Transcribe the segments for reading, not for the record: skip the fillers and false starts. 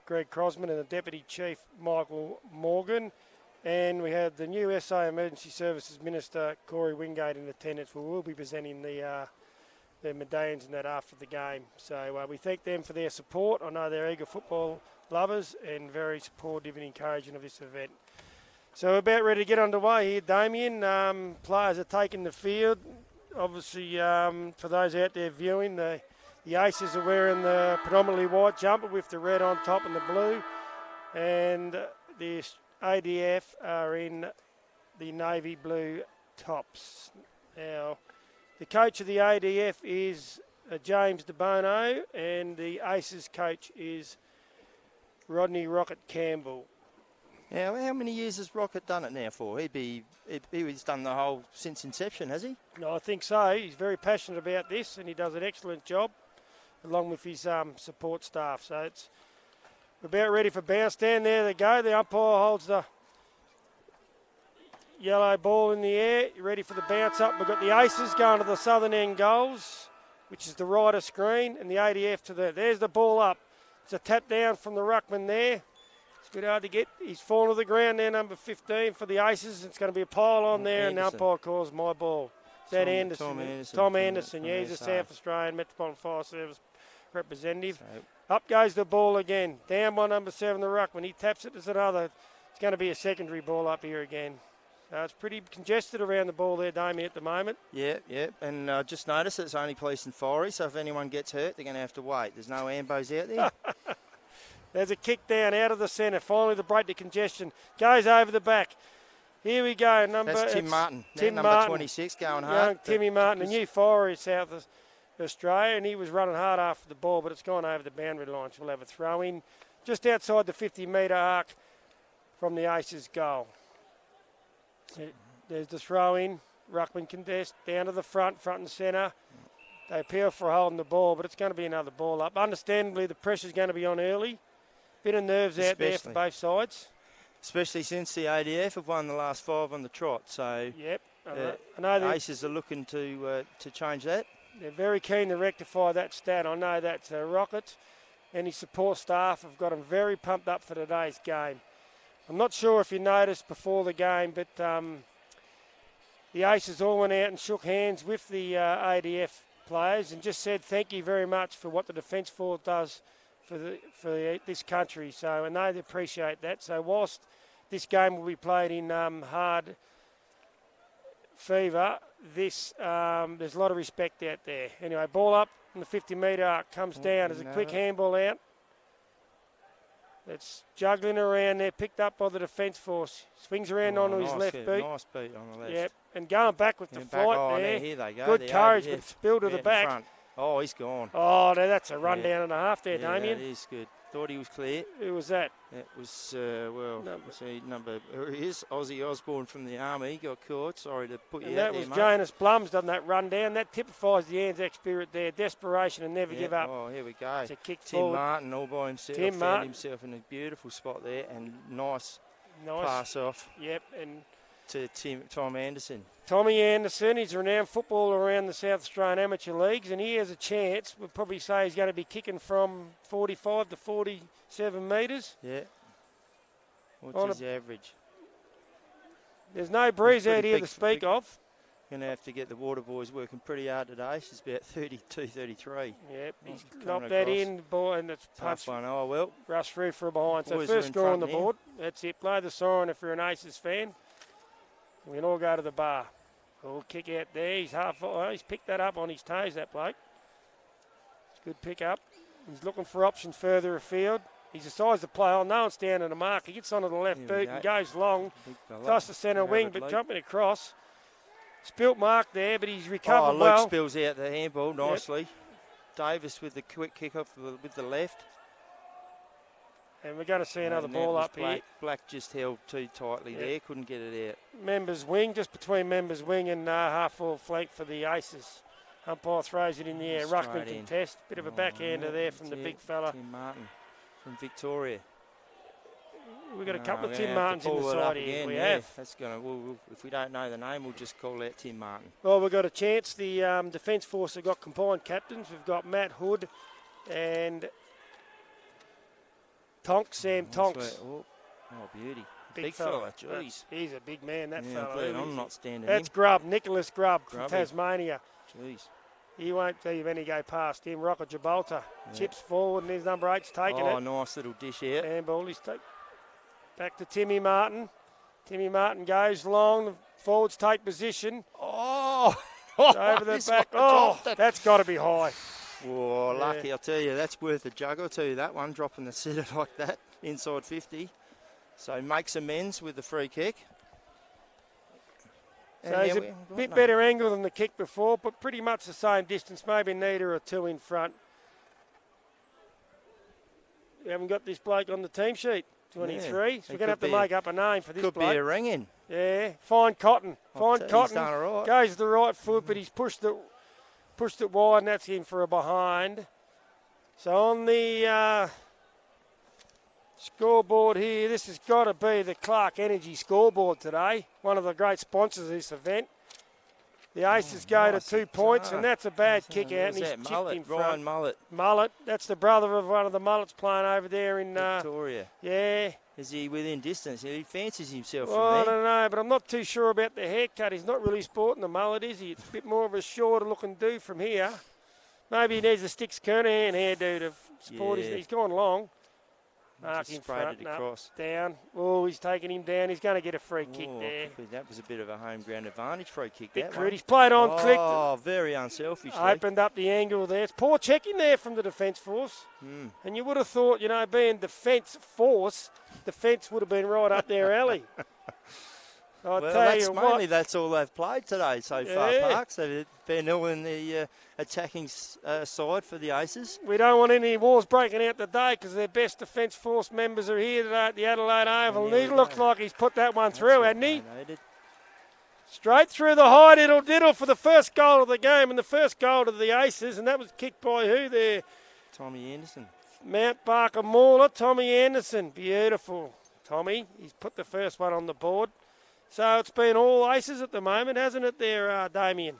Greg Crosman, and the Deputy Chief, Michael Morgan. And we had the new SA Emergency Services Minister, Corey Wingate, in attendance. We will be presenting their medallions and that after the game. So we thank them for their support. I know they're eager football lovers and very supportive and encouraging of this event. So we're about ready to get underway here, Damien. Players are taking the field. Obviously, for those out there viewing, the ACES are wearing the predominantly white jumper with the red on top and the blue. And the ADF are in the navy blue tops. Now, the coach of the ADF is James De Bono, and the ACES coach is Rodney Rocket Campbell. Now, how many years has Rocket done it now for? He's done the whole since inception, has he? No, I think so. He's very passionate about this, and he does an excellent job, along with his support staff. So we're about ready for bounce. Down there they go. The umpire holds the yellow ball in the air, ready for the bounce up. We've got the ACES going to the southern end goals, which is the right of screen, and the ADF to there's the ball up. It's a tap down from the ruckman there. It's good hard to get. He's fallen to the ground there, number 15 for the ACES. It's going to be a pile on there, and the umpire calls my ball. Is that Anderson? Tom Anderson, yeah, he's a South Australian Metropolitan Fire Service representative. So. Up goes the ball again. Down by number 7, the ruckman. He taps it. There's another. It's going to be a secondary ball up here again. It's pretty congested around the ball there, Damien, at the moment. Yeah. And just notice it's only police and fire, so if anyone gets hurt, they're going to have to wait. There's no ambos out there. There's a kick down out of the centre. Finally, the break to congestion. Goes over the back. Here we go. That's Tim Martin. Tim number Martin. 26 going hard. Young Timmy Martin, a new firer in South Australia, and he was running hard after the ball, but it's gone over the boundary line. So we'll have a throw in just outside the 50-metre arc from the ACES goal. There's the throw in, ruckman contest, down to the front and centre. They appeal for holding the ball, but it's going to be another ball up. Understandably, the pressure's going to be on early. Bit of nerves out there for both sides. Especially since the ADF have won the last 5 on the trot. So yep, I know the ACES are looking to change that. They're very keen to rectify that stat. I know that Rocket and his support staff have got them very pumped up for today's game. I'm not sure if you noticed before the game, but the ACES all went out and shook hands with the ADF players and just said thank you very much for what the Defence Force does for this country. So, and they appreciate that. So whilst this game will be played in hard fever, there's a lot of respect out there. Anyway, ball up in the 50-metre arc, comes down. There's a quick handball out. It's juggling around there, picked up by the Defence Force. Swings around onto his left boot. Nice beat on the left. Yep, and going back with the flight there. Here they go. Good courage, but spill to the back. Front. Oh, he's gone. Oh, no, that's a run down and a half there, Damien. That is good. Thought he was clear. Who was that? That was, he is Ozzy Osborne from the Army. He got caught. Sorry to put you out there, that was Jonas Blum's done that run down. That typifies the ANZAC spirit there. Desperation and never give up. Oh, here we go. It's a kick Tim forward. Martin all by himself. Found himself in a beautiful spot there and nice pass off. Yep, and to Tom Anderson. Tommy Anderson, he's a renowned footballer around the South Australian amateur leagues, and he has a chance. We'll probably say he's going to be kicking from 45 to 47 metres. Yeah. What's his average? There's no breeze out here to speak of. Going to have to get the water boys working pretty hard today. She's about 32, 33. Yep, he's knocked that in, boy, and it's punched. One. Oh, well. Rush through for a behind. So Boys first score on the now. board. That's it. Blow the siren if you're an ACES fan. We can all go to the bar. Cool kick out there. He's picked that up on his toes, that bloke. It's a good pick up. He's looking for options further afield. He's the size to play on. No one's down in the mark. He gets onto the left boot and goes long. Across the centre wing, but jumping across. Spilt mark there, but he's recovered well. Luke spills out the handball nicely. Yep. Davis with the quick kick off with the left. And we're going to see another ball up here. Black just held too tightly there, couldn't get it out. Members wing, just between members wing and half-full flank for the ACES. Umpire throws it in the air. Ruckman contest. Bit of a backhander there from the big fella. Tim Martin from Victoria. We've got a couple of Tim Martins in the side here. We have. That's going to. If we don't know the name, we'll just call out Tim Martin. Well, we've got a chance. The Defence Force have got combined captains. We've got Matt Hood and Tonks, Sam Tonks. Oh, beauty. Big fella. Jeez. He's a big man, that Yeah, fella. I'm not standing That's him. Grubb, Nicholas Grubb from Grubby. Tasmania. Jeez. He won't too many go past him. Rocket Gibraltar chips forward, and his number 8's taking it. Oh, nice little dish out. Handball. Back to Timmy Martin. Timmy Martin goes long. The forwards take position. Oh! Over the back. Oh, that's got to be high. Whoa, lucky, I'll tell you. That's worth a jug or two, that one, dropping the sitter like that, inside 50. So makes amends with the free kick. So he's a bit better angle than the kick before, but pretty much the same distance, maybe a metre or two in front. We haven't got this bloke on the team sheet, 23. So we're going to have to make up a name for this bloke. Could be a ring-in. Yeah, Fine Cotton. Fine Cotton he's done all right. Goes to the right foot, but he's pushed it wide, and that's in for a behind. So on the scoreboard here, this has got to be the Clark Energy scoreboard today, one of the great sponsors of this event. The Aces go to 2 points, and that's a bad kick out, and he's chipped in front. Ryan Mullet. Mullet, that's the brother of one of the Mullets playing over there in Victoria. Yeah. Is he within distance? He fancies himself Well, from there. I don't know, but I'm not too sure about the haircut. He's not really sporting the mullet, is he? It's a bit more of a shorter looking dude from here. Maybe he needs a Sticks Kernahan hairdo to sport his. He's gone long. Mark in front, across. Down. Oh, he's taking him down. He's going to get a free kick there. That was a bit of a home ground advantage free kick. Bit crude. He's played on, clicked. Oh, very unselfishly. Opened up the angle there. It's poor checking there from the defence force. And you would have thought, being defence force, defence would have been right up their alley. That's all they've played today so far, Parks. They've been all in the attacking side for the Aces. We don't want any wars breaking out today because their best defence force members are here today at the Adelaide Oval. And he looks like he's put that one through, hasn't he? Straight through the high diddle for the first goal of the game and the first goal to the Aces. And that was kicked by who there? Tommy Anderson. Mount Barker Mauler, Tommy Anderson. Beautiful. Tommy, he's put the first one on the board. So it's been all Aces at the moment, hasn't it there, Damien?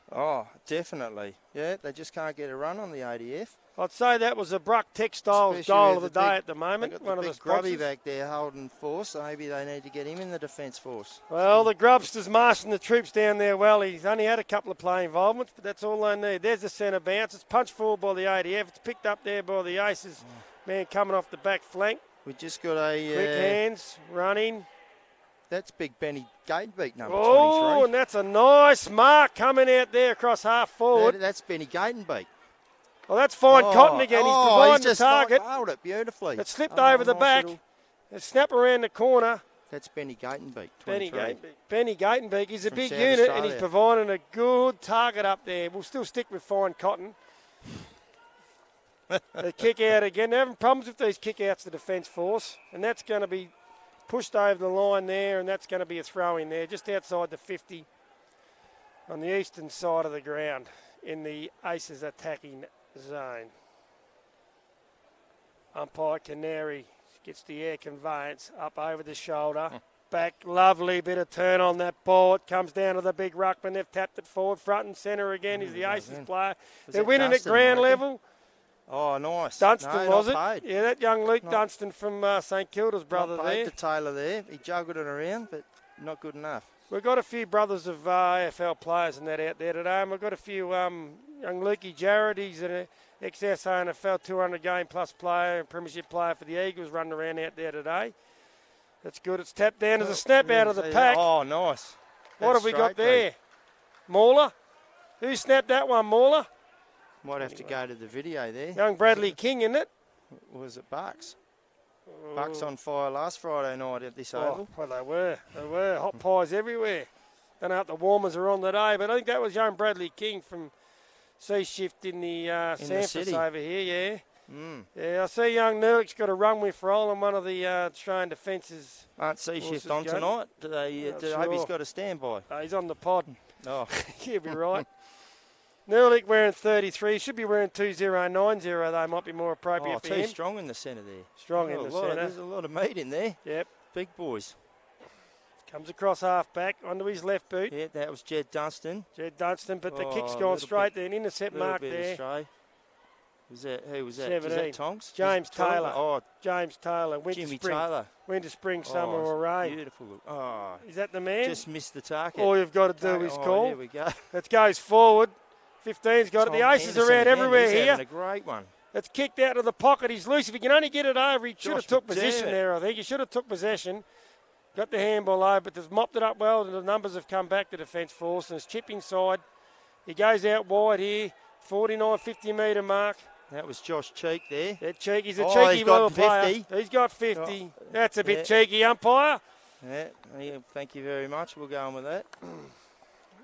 Oh, definitely. Yeah, they just can't get a run on the ADF. I'd say that was a Bruck Textiles goal of the day at the moment. One of the Grubby back there holding force, so maybe they need to get him in the defence force. Well, the Grubster's marshalling the troops down there well. He's only had a couple of play involvements, but that's all they need. There's the centre bounce. It's punched forward by the ADF. It's picked up there by the Aces. Man coming off the back flank. We just got a... Quick hands, running. That's big Benny Gatenbeek, number 23. Oh, and that's a nice mark coming out there across half forward. That's Benny Gatenbeek. Well, that's Fine Cotton again. He's providing the target. Nailed it beautifully. It slipped over the back. It snapped around the corner. That's Benny Gatenbeek, 23. Benny Gatenbeek. He's a big unit, and he's providing a good target up there. We'll still stick with Fine Cotton. The kick out again. They're having problems with these kick outs, the defence force, and that's going to be pushed over the line there, and that's going to be a throw in there, just outside the 50 on the eastern side of the ground in the Aces attacking zone. Umpire Canary gets the air conveyance up over the shoulder. Back, lovely bit of turn on that ball. It comes down to the big ruckman. They've tapped it forward, front and centre again. Is the Aces player. They're winning at ground level. Oh, nice. Dunstan, was it? Paid. Yeah, that young Luke Dunstan from St Kilda's brother not there. paid to Taylor there. He juggled it around, but not good enough. We've got a few brothers of AFL players and that out there today, and we've got a few young Lukey Jarrett. He's an ex-SANFL 200 game plus player and premiership player for the Eagles running around out there today. That's good. It's tapped down. There's a snap out of the pack. Oh, nice. What have we got there? Mauler? Who snapped that one, Mauler? Might have to go to the video there. Young Bradley King, isn't it? Was it Bucks? Bucks on fire last Friday night at this oval. Well, they were. Hot pies everywhere. Don't know if the warmers are on today, but I think that was young Bradley King from Sea Shift in the Sanford over here, Yeah, I see young Nerlick's got a run with roll on one of the Australian defences. Aren't Sea Shift on tonight? I hope he's got a standby. He's on the pod. Oh. He'll be right. Nerlick wearing 33. Should be wearing 2090, though. Might be more appropriate for him. Too strong in the centre there. Strong in the centre. There's a lot of meat in there. Yep. Big boys. Comes across half back onto his left boot. Yeah, that was Jed Dunstan. But the kick's gone straight there. An intercept mark there. Stray. Who was that? 17. Is that Tonks? James Was it 12? Taylor. Oh, James Taylor. Winter, Jimmy spring. Taylor. Winter, spring, summer or rain. Beautiful. Oh, Is that the man? just missed the target. All you've got to do is call. Here we go. That goes forward. 15's got it. The Aces are out everywhere He's here. having a great one. It's kicked out of the pocket. He's loose. If he can only get it over, he should have took position McDermott. there, I think. He should have took possession. Got the handball over, but they've mopped it up well, and the numbers have come back to defence force, and it's chip inside. He goes out wide here, 49, 50-metre mark. That was Josh Cheek there. That cheek, he's a cheeky little player. He's got 50. Oh, That's a bit cheeky, umpire. Yeah, thank you very much. We'll go on with that.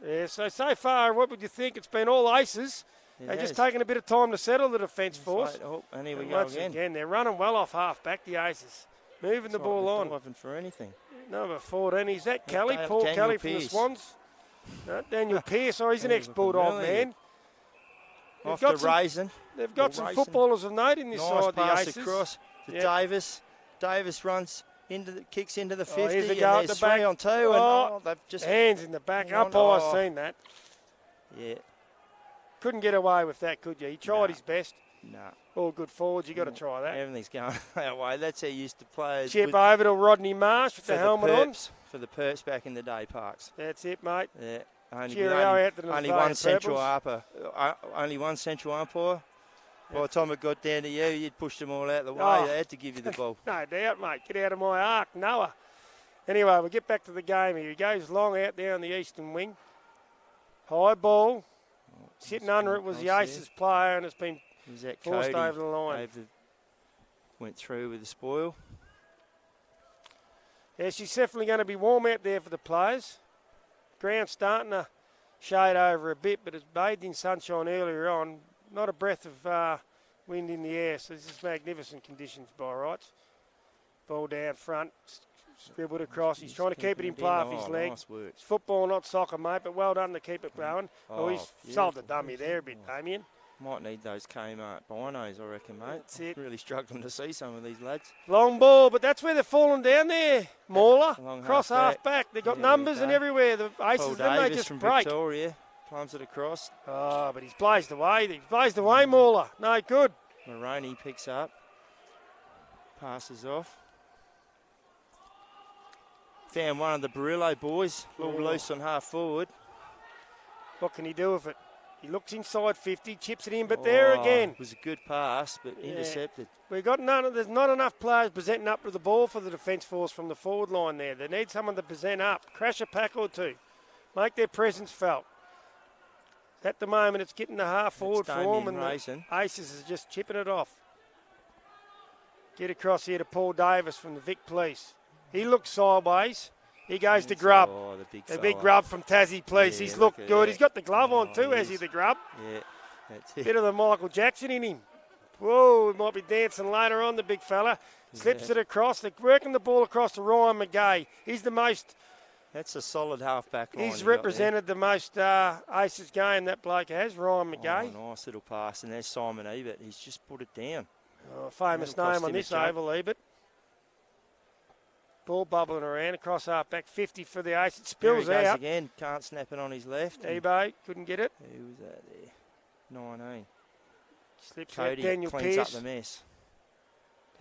Yeah, so far, what would you think? It's been all aces. They're just taking a bit of time to settle the defence force. And here we go once again, they're running well off half-back, the Aces. Moving the ball on. Diving for anything. Number 14, is that Kelly? Paul Kelly from the Swans? No, Daniel Pearce, he's an ex-Bulldog man. Off the Raisin. They've got some footballers of note in this side, the Aces. Nice pass across to Davis. Davis runs kicks into the 50, here's a and go there's at the back. 3 on 2, and they've just... Hands in the back. Umpire's seen that. Yeah. Couldn't get away with that, could you? He tried his best. No. All good forwards, you've got to try that. Everything's going that way. That's how you used to play. Chip over to Rodney Marsh with the helmet on. For the Perps back in the day, Parks. That's it, mate. Yeah. Only one central umpire. Only one central umpire. By the time it got down to you, you'd pushed them all out the way. They had to give you the ball. No doubt, mate. Get out of my arc, Noah. Anyway, we'll get back to the game here. He goes long out there on the eastern wing. High ball. Sitting under it was the Aces player, and it's been forced over the line. Went through with the spoil. Yeah, she's definitely going to be warm out there for the players. Ground's starting to shade over a bit, but it's bathed in sunshine earlier on. Not a breath of wind in the air, so this is magnificent conditions by rights. Ball down front, scribbled across. He's trying to keep it in play off his leg. Nice work. It's football, not soccer, mate, but well done to keep it going. He's sold the dummy there a bit, Damien. Might need those Kmart binos, I reckon, mate. That's it. Really struggling to see some of these lads. Long ball, but that's where they're falling down there. Mauler, cross half back. They've got numbers and everywhere. The Aces, then they just from break. Victoria plums it across. Oh, but he's blazed away. He's blazed away, Mauler. No good. Maroney picks up. Passes off. Found one of the Barillo boys. A little loose on half forward. What can he do with it? He looks inside 50, chips it in, but there again. It was a good pass, but intercepted. We've got there's not enough players presenting up to the ball for the defence force from the forward line there. They need someone to present up, crash a pack or two, make their presence felt. At the moment, it's getting the half forward form, and the Aces is just chipping it off. Get across here to Paul Davis from the Vic Police. He looks sideways. He goes to Grub. The big Grub from Tassie Police. He's looked good. He's got the glove on too, has he, the Grub? Yeah, that's it. Bit of the Michael Jackson in him. Whoa, he might be dancing later on, the big fella. Slips it across. They're working the ball across to Ryan McGay. He's the most... That's a solid half-back line. He's represented the most Aces game, that bloke has, Ryan McGay. Nice little pass. And there's Simon Ebert. He's just put it down. Famous name on this oval, Ebert. Ball bubbling around across half back, 50 for the Ace. It spills there he goes out. Again, can't snap it on his left. Ebo couldn't get it. Who was that there? 19. Slips Cody out. Daniel cleans Pearce. up the mess.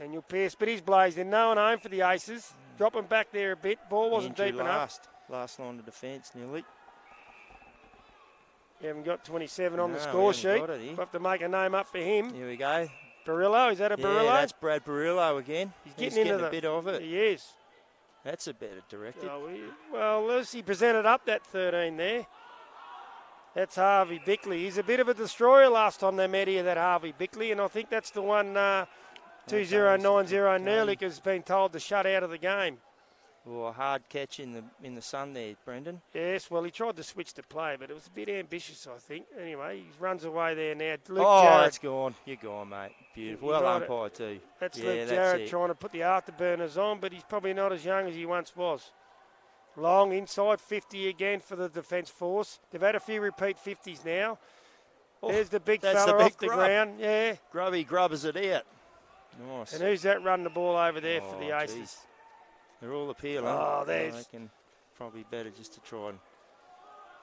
Daniel Pearce, but he's blazed in. No one home for the Aces. Dropping back there a bit. Ball wasn't deep enough. Last line of defence, nearly. You haven't got 27 on the score sheet. We'll have to make a name up for him. Here we go. Barillo, is that a Barillo? Yeah, that's Brad Barillo again. He's getting a bit of it. He is. That's a better directed. Well, Lucy presented up that 13 there. That's Harvey Bickley. He's a bit of a destroyer last time they met here, that Harvey Bickley, and I think that's the one 2090 Nerlich has been told to shut out of the game. Oh, a hard catch in the sun there, Brendan. Yes, well, he tried to switch the play, but it was a bit ambitious, I think. Anyway, he runs away there now. That's gone. You're gone, mate. Beautiful. Well umpired too. That's Luke Jarrett trying to put the afterburners on, but he's probably not as young as he once was. Long inside 50 again for the defence force. They've had a few repeat 50s now. There's the big fella off the ground. Yeah. Grubby grubbers it out. Nice. And who's that running the ball over there for the Aces? Geez. They're all appealing. There's... I reckon probably better just to try and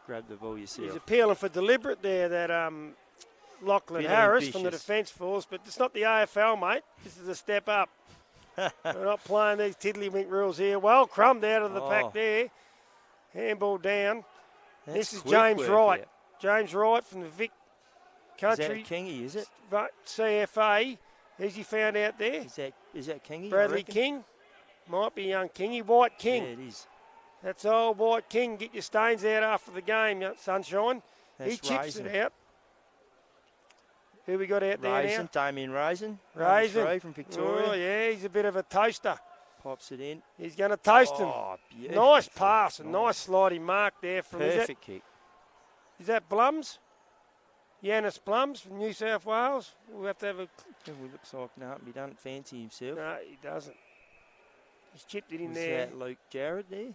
grab the ball yourself. He's appealing for deliberate there, that Lachlan Bit Harris from the ambitious. Defence Force, but it's not the AFL, mate. This is a step up. We're not playing these tiddlywink rules here. Well crumbed out of the pack there. Handball down. That's this is quick James work, Wright. yeah. James Wright from the Vic Country. Is that Kingy, is it? CFA. Who's he found out there? Is that Kingy? Bradley King. Might be young Kingy. White King. Yeah, it is. That's old White King. Get your stains out after the game, Sunshine. That's he chips Raisin. it out. Who we got out there now? Damien Raisin. Raisin. From Victoria. Oh, yeah, he's a bit of a toaster. Pops it in. He's going to toast him. Beautiful. Nice pass. A nice sliding mark there. From Perfect kick. Is that Blums? Yanis Blums from New South Wales. We'll have to have a... It looks like, no, he doesn't fancy himself. No, he doesn't. He's chipped it in Is there. that Luke Jarrett there?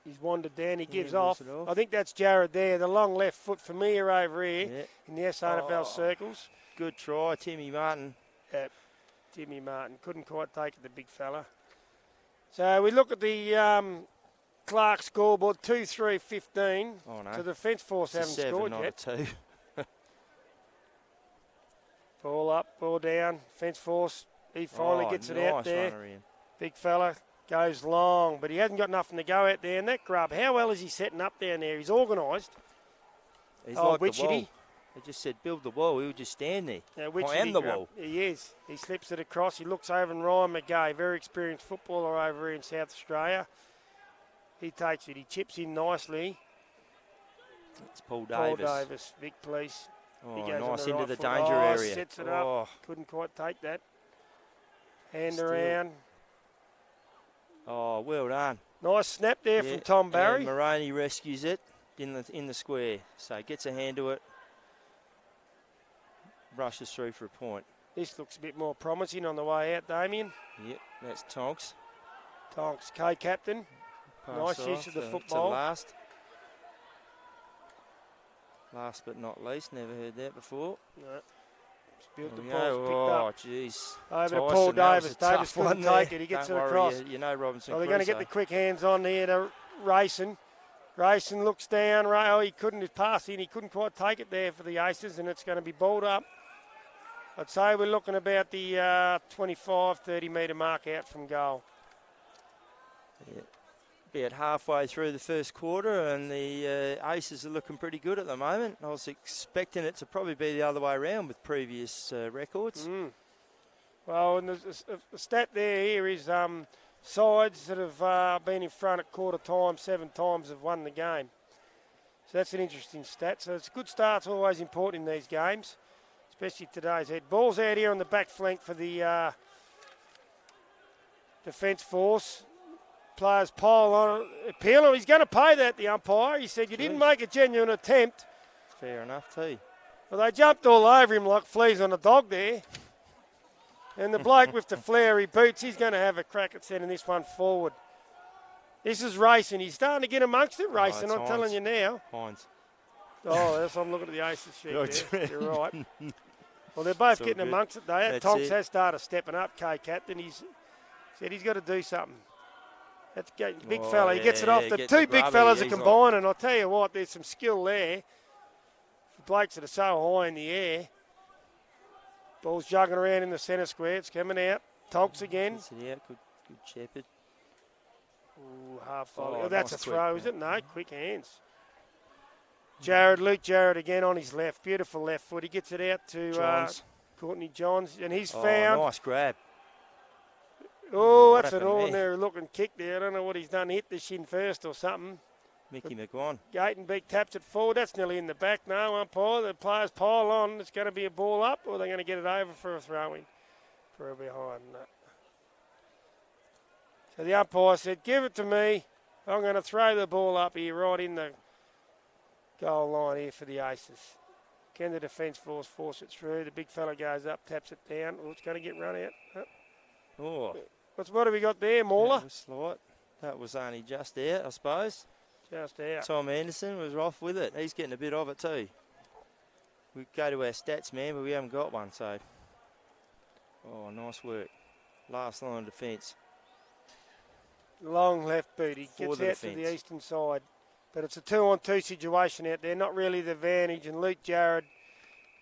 He's wandered down. He gives walks off. it off. I think that's Jared there. The long left foot familiar over here in the SRFL circles. Good try, Timmy Martin. Timmy Martin couldn't quite take it, the big fella. So we look at the Clark scoreboard, 2-3-15. Oh, no. So the Defence Force haven't scored not yet. A 2. Ball up, ball down. Defence Force, he finally gets it out there. Big fella goes long, but he hasn't got nothing to go out there. And that grub, how well is he setting up down there? He's organised. He's like Wichity. the wall. They just said build the wall. He would just stand there. I am the wall. He is. He slips it across. He looks over and Ryan McGay, very experienced footballer over here in South Australia. He takes it. He chips in nicely. It's Paul Paul Davis. Davis, Vic Police. Oh, He goes nice on the into right the foot. danger area. Sets it up. Couldn't quite take that. Hand Still. around. Oh, well done. Nice snap there from Tom Barry. And Moroney rescues it in the square. So gets a hand to it. Rushes through for a point. This looks a bit more promising on the way out, Damien. Yep, that's Tonks. Tonks, co-captain. Nice use of the football. Last but not least, never heard that before. No. Built the ball, picked up. Jeez. Over to Paul Davis. Davis couldn't take it. He gets it across. You know Robinson. They're going to get the quick hands on here to Rayson. Rayson looks down. He couldn't pass in. He couldn't quite take it there for the Aces, and it's going to be balled up. I'd say we're looking about the 25, 30 metre mark out from goal. Yeah. About halfway through the first quarter, and the Aces are looking pretty good at the moment. I was expecting it to probably be the other way around with previous records. Well, and the stat here is sides that have been in front at quarter time 7 times have won the game. So that's an interesting stat. So it's a good start's always important in these games, especially today's head. Ball's out here on the back flank for the Defence Force. Players pile on it. Appeal. He's going to pay that, the umpire. He said, you didn't make a genuine attempt. Fair enough, too. Well, they jumped all over him like fleas on a dog there. And the bloke with the flowery boots, he's going to have a crack at sending this one forward. This is Racing. He's starting to get amongst it, Racing, I'm telling you now. Hines. Oh, that's I'm looking at the Aces sheet there. You're right. Well, they're both getting amongst it, though. Tonks has started stepping up, Captain. He's said he's got to do something. That's a big fella. He gets it off. The two big fellas are combining. I'll tell you what, there's some skill there. The blokes that are so high in the air. Ball's jugging around in the centre square. It's coming out. Tonks again. Gets it out. Good shepherd. Ooh, half volley. nice That's a throw, quick, is it? No, quick hands. Luke Jarrett again on his left. Beautiful left foot. He gets it out to Courtney Johns. And he's found. Nice grab. Oh, that's an ordinary looking kick there. I don't know what he's done. Hit the shin first or something. Mickey McGuan. Gatenbeek taps it forward. That's nearly in the back now. Umpire. The players pile on. It's going to be a ball up, or they're going to get it over for a throw-in. For a behind. No. So the umpire said, give it to me. I'm going to throw the ball up here right in the goal line here for the Aces. Can the Defence Force force it through? The big fella goes up, taps it down. Oh, it's going to get run out. Oh. What have we got there, Mauler? That was only just out, I suppose. Just out. Tom Anderson was off with it. He's getting a bit of it too. We go to our stats, man, but we haven't got one, so. Oh, nice work. Last line of defence. Long left boot. He gets out to the eastern side. But it's a 2-on-2 situation out there. Not really the advantage. And Luke Jarrett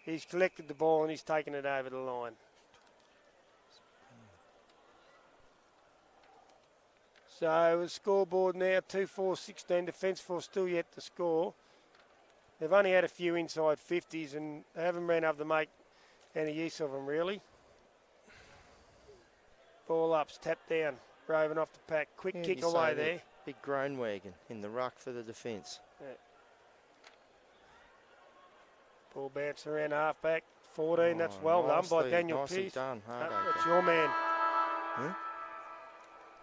He's collected the ball and he's taken it over the line. So the scoreboard now 2-4-16. Defence Force still yet to score. They've only had a few inside 50s and they haven't been able to make any use of them really. Ball ups, tap down, Raven off the pack. Quick kick away there. Big groan wagon in the ruck for the defence. Yeah. Ball bounce around half back. 14, that's well done by Daniel Pearce. Done. That's your man. Huh?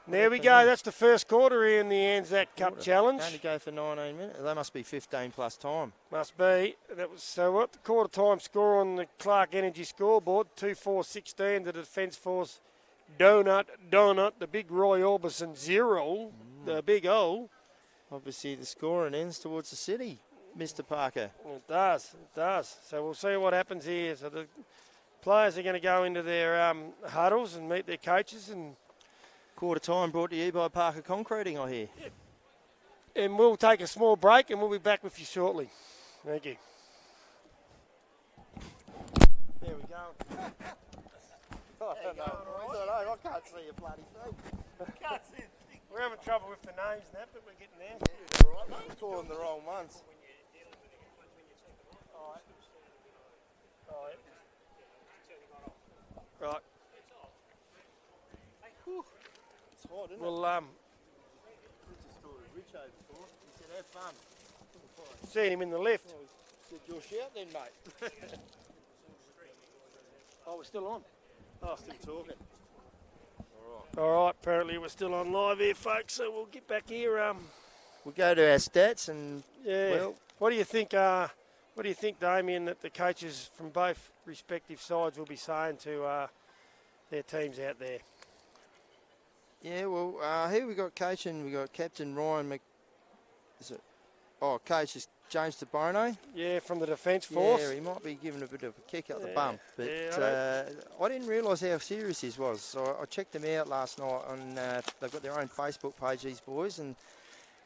There we go. That's the first quarter here in the ANZAC Cup Challenge. Only go for 19 minutes. They must be 15 plus time. Must be. That was so what the quarter time score on the Clark Energy scoreboard. 2-4-16. The Defence Force donut. The big Roy Orbison 0. The big O. Obviously the scoring ends towards the city, Mr. Parker. It does. So we'll see what happens here. So the players are going to go into their huddles and meet their coaches and. Quarter time brought to you by Parker Concreting, I hear. And we'll take a small break and we'll be back with you shortly. Thank you. There we go. I can't see a bloody thing. Can't see a thing. We're having trouble with the names and that, but we're getting there. Yeah, all right, mate. Calling the wrong ones. Right. It's hot, isn't it? Well, Rich over before. He said, have fun. seen him in the lift. Oh, he said, you'll shout then, mate. Oh, we're still on. Oh, still talking. All right, apparently we're still on live here, folks, so we'll get back here. We'll go to our stats and, Yeah. well, What do you think, Damien, that the coaches from both respective sides will be saying to their teams out there? yeah, well, here we got coaching. We got Captain Ryan coach is James DeBono. Yeah, from the Defence Force. Yeah, he might be giving a bit of a kick up the bum. But Yeah, I didn't realise how serious this was. So I checked them out last night on, they've got their own Facebook page, these boys, and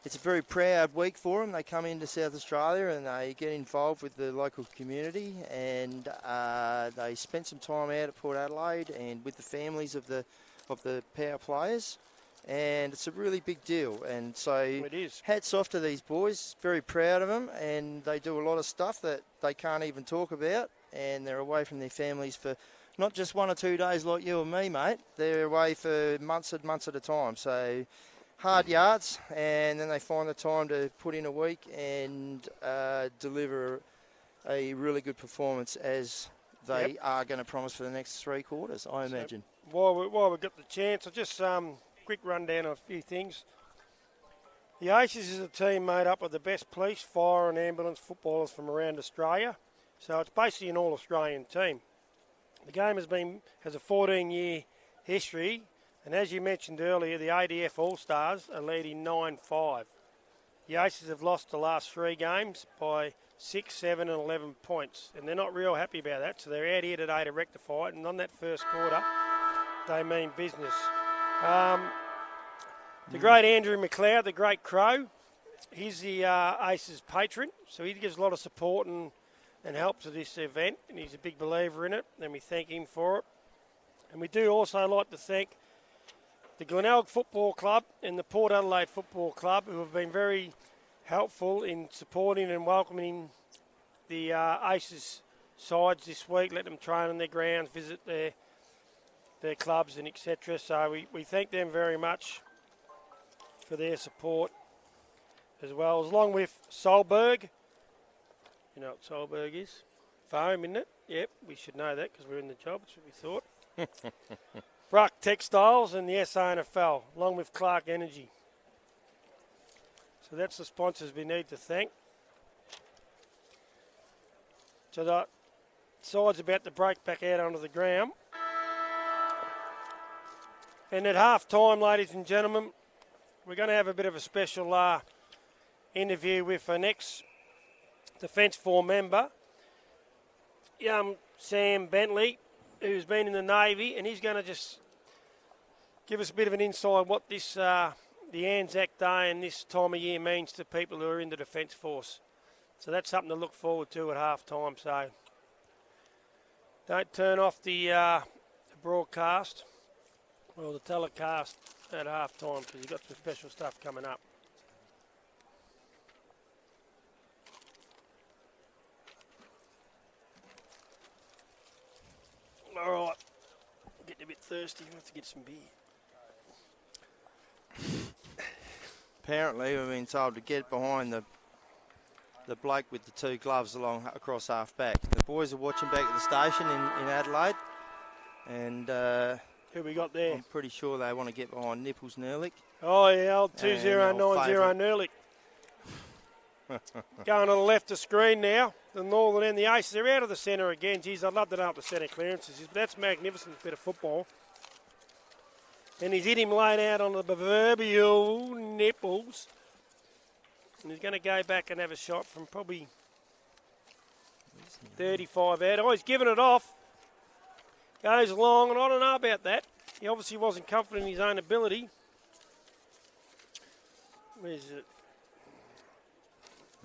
it's a very proud week for them. They come into South Australia and they get involved with the local community, and they spent some time out at Port Adelaide and with the families of the power players, and it's a really big deal. And so It is. hats off to these boys, very proud of them, and they do a lot of stuff that they can't even talk about, and they're away from their families for not just 1 or 2 days like you and me, mate. They're away for months and months at a time. So hard yards, and then they find the time to put in a week and deliver a really good performance as they are going to promise for the next 3 quarters, I imagine. While we've got the chance, I'll just quick rundown on a few things. The ACES is a team made up of the best police, fire and ambulance footballers from around Australia. So it's basically an all-Australian team. The game has a 14-year history, and as you mentioned earlier, the ADF All-Stars are leading 9-5. The ACES have lost the last 3 games by 6, 7 and 11 points, and they're not real happy about that, so they're out here today to rectify it, and on that first quarter, they mean business. The great Andrew McLeod, the great Crow, he's the ACES patron, so he gives a lot of support and help to this event, and he's a big believer in it, and we thank him for it. And we do also like to thank the Glenelg Football Club and the Port Adelaide Football Club, who have been very helpful in supporting and welcoming the ACES sides this week, let them train on their grounds, visit their clubs and etc. So we thank them very much for their support as well, along with Solberg. You know what Solberg is? Foam, isn't it? Yep, we should know that because we're in the job, that's what we thought. Bruck Textiles and the SANFL, along with Clark Energy. So that's the sponsors we need to thank. So the side's about to break back out onto the ground. And at half time, ladies and gentlemen, we're going to have a bit of a special interview with our next Defence Force member, young Sam Bentley, who's been in the Navy, and he's going to just give us a bit of an insight what this the ANZAC Day and this time of year means to people who are in the Defence Force. So that's something to look forward to at half time. So Don't turn off the broadcast or the telecast at half time because you've got some special stuff coming up. All right, getting a bit thirsty. I have to get some beer. Apparently, we've been told to get behind the bloke with the two gloves across half back. The boys are watching back at the station in Adelaide, and who we got there? I'm pretty sure they want to get behind Nipples Nerlich. Oh yeah, old 2090 Nerlich. Going to the left of screen now. The Northern and the Aces. They're out of the centre again. Geez, I'd love to know what the centre clearances is, but that's magnificent bit of football. And he's hit him laid out on the proverbial nipples. And he's going to go back and have a shot from probably 35 out. Oh, he's given it off. Goes long, and I don't know about that. He obviously wasn't confident in his own ability. Where's it?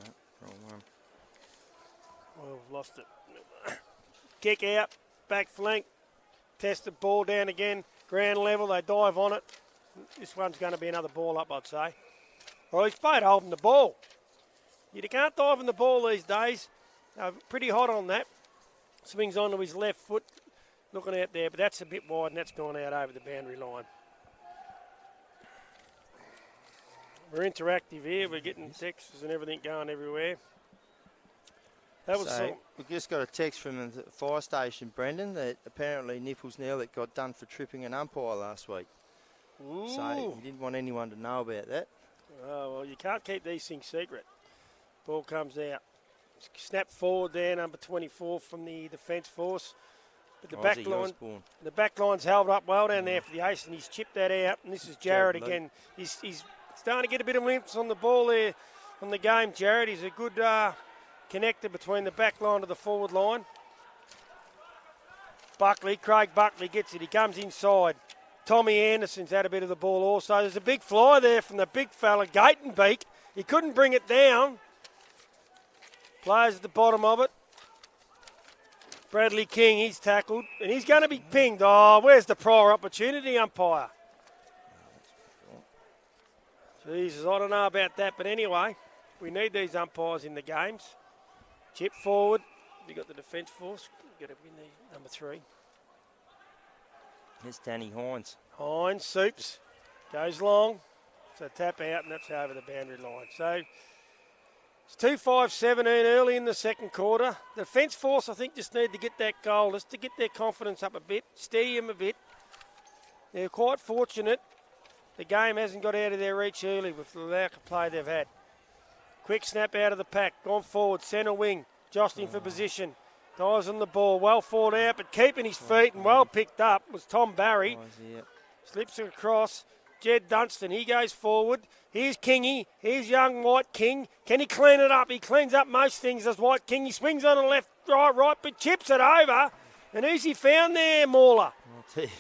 No, wrong one. Oh, I've lost it. Kick out, back flank. Test the ball down again. Ground level, they dive on it. This one's going to be another ball up, I'd say. Well, he's played holding the ball. You can't dive in the ball these days. Pretty hot on that. Swings onto his left foot, looking out there, but that's a bit wide and that's gone out over the boundary line. We're interactive here. We're getting texts and everything going everywhere. That was we just got a text from the fire station, Brendan, that apparently Nipples Nerlich got done for tripping an umpire last week. Ooh. So he didn't want anyone to know about that. Oh, well, you can't keep these things secret. Ball comes out. Snap forward there, number 24 from the defence force. But the back line's held up well down there for the Ace, and he's chipped that out. And this is Jared again. He's starting to get a bit of limps on the ball there on the game, Jared. He's a good connector between the back line to the forward line. Craig Buckley gets it. He comes inside. Tommy Anderson's had a bit of the ball also. There's a big fly there from the big fella, Gatenbeek. He couldn't bring it down. Plays at the bottom of it. Bradley King, he's tackled, and he's going to be pinged. Oh, where's the prior opportunity, umpire? Jesus, I don't know about that, but anyway, we need these umpires in the games. Chip forward. You got the defence force. You've got to win the number 3. Here's Danny Hines. Hines, Soups, goes long. So tap out, and that's over the boundary line. So it's 2-5-17 early in the second quarter. The defence force, I think, just need to get that goal, just to get their confidence up a bit, steady them a bit. They're quite fortunate. The game hasn't got out of their reach early with the lack of play they've had. Quick snap out of the pack, gone forward, centre wing, jostling for position. Dives on the ball, well forward out, but keeping his feet and well picked up was Tom Barry. Slips it across. Jed Dunstan, he goes forward. Here's Kingy. Here's young White King. Can he clean it up? He cleans up most things as White King. He swings on the left, right, but chips it over. And who's he found there, Mauler? I'll tell you,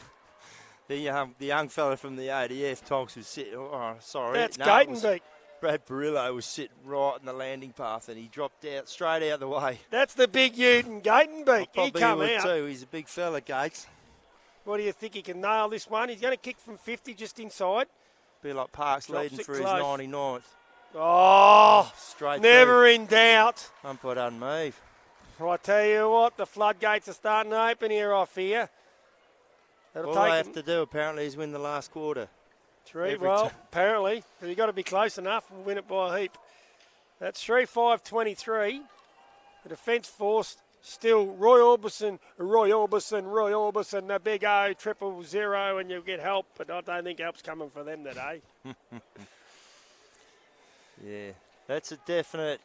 the young fella from the ADF, Tonks, was sitting. Oh, sorry. That's Gatenbeek. Brad Perillo was sitting right in the landing path and he dropped out, straight out the way. That's the big Ute and Gatenbeek. He come out. Too. He's a big fella, Gates. What do you think? He can nail this one? He's going to kick from 50 just inside. Be like Parks leading for his 99th. Oh, straight never through. In doubt. Umpire doesn't move. Well, I tell you what, the floodgates are starting to open here, I fear. All they have to do, apparently, is win the last quarter. Apparently. But you've got to be close enough and win it by a heap. That's 3-5-23. The defence force still Roy Orbison, the big O, 000, and you'll get help, but I don't think help's coming for them today. Yeah, that's a definite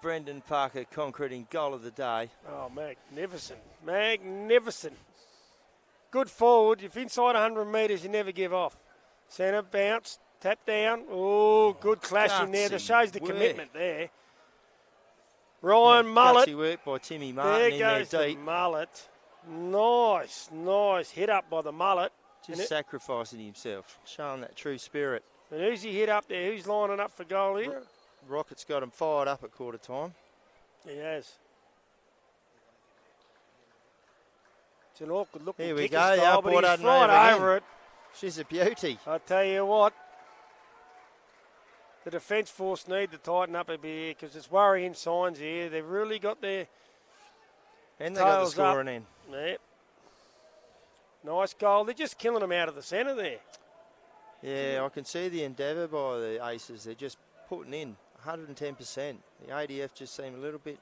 Brendan Parker concreting goal of the day. Oh, magnificent. Magnificent. Good forward. If inside 100 metres, you never give off. Centre bounce, tap down. Oh, good clash in there. That shows the commitment there. Ryan Mullet. Gutsy work by Timmy Martin in there deep. There goes the Mullet. Nice hit up by the Mullet. Just sacrificing himself, showing that true spirit. And who's he hit up there? Who's lining up for goal here? Rocket's got him fired up at quarter time. He has. It's an awkward looking Here we kicking go. style, but he's right over it. She's a beauty. I tell you what, the defence force need to tighten up a bit here because there's worrying signs here. They've really got their And they got the tails up. scoring in. Yep. Nice goal. They're just killing them out of the centre there. Yeah, I can see the endeavour by the Aces. They're just putting in 110%. The ADF just seem a little bit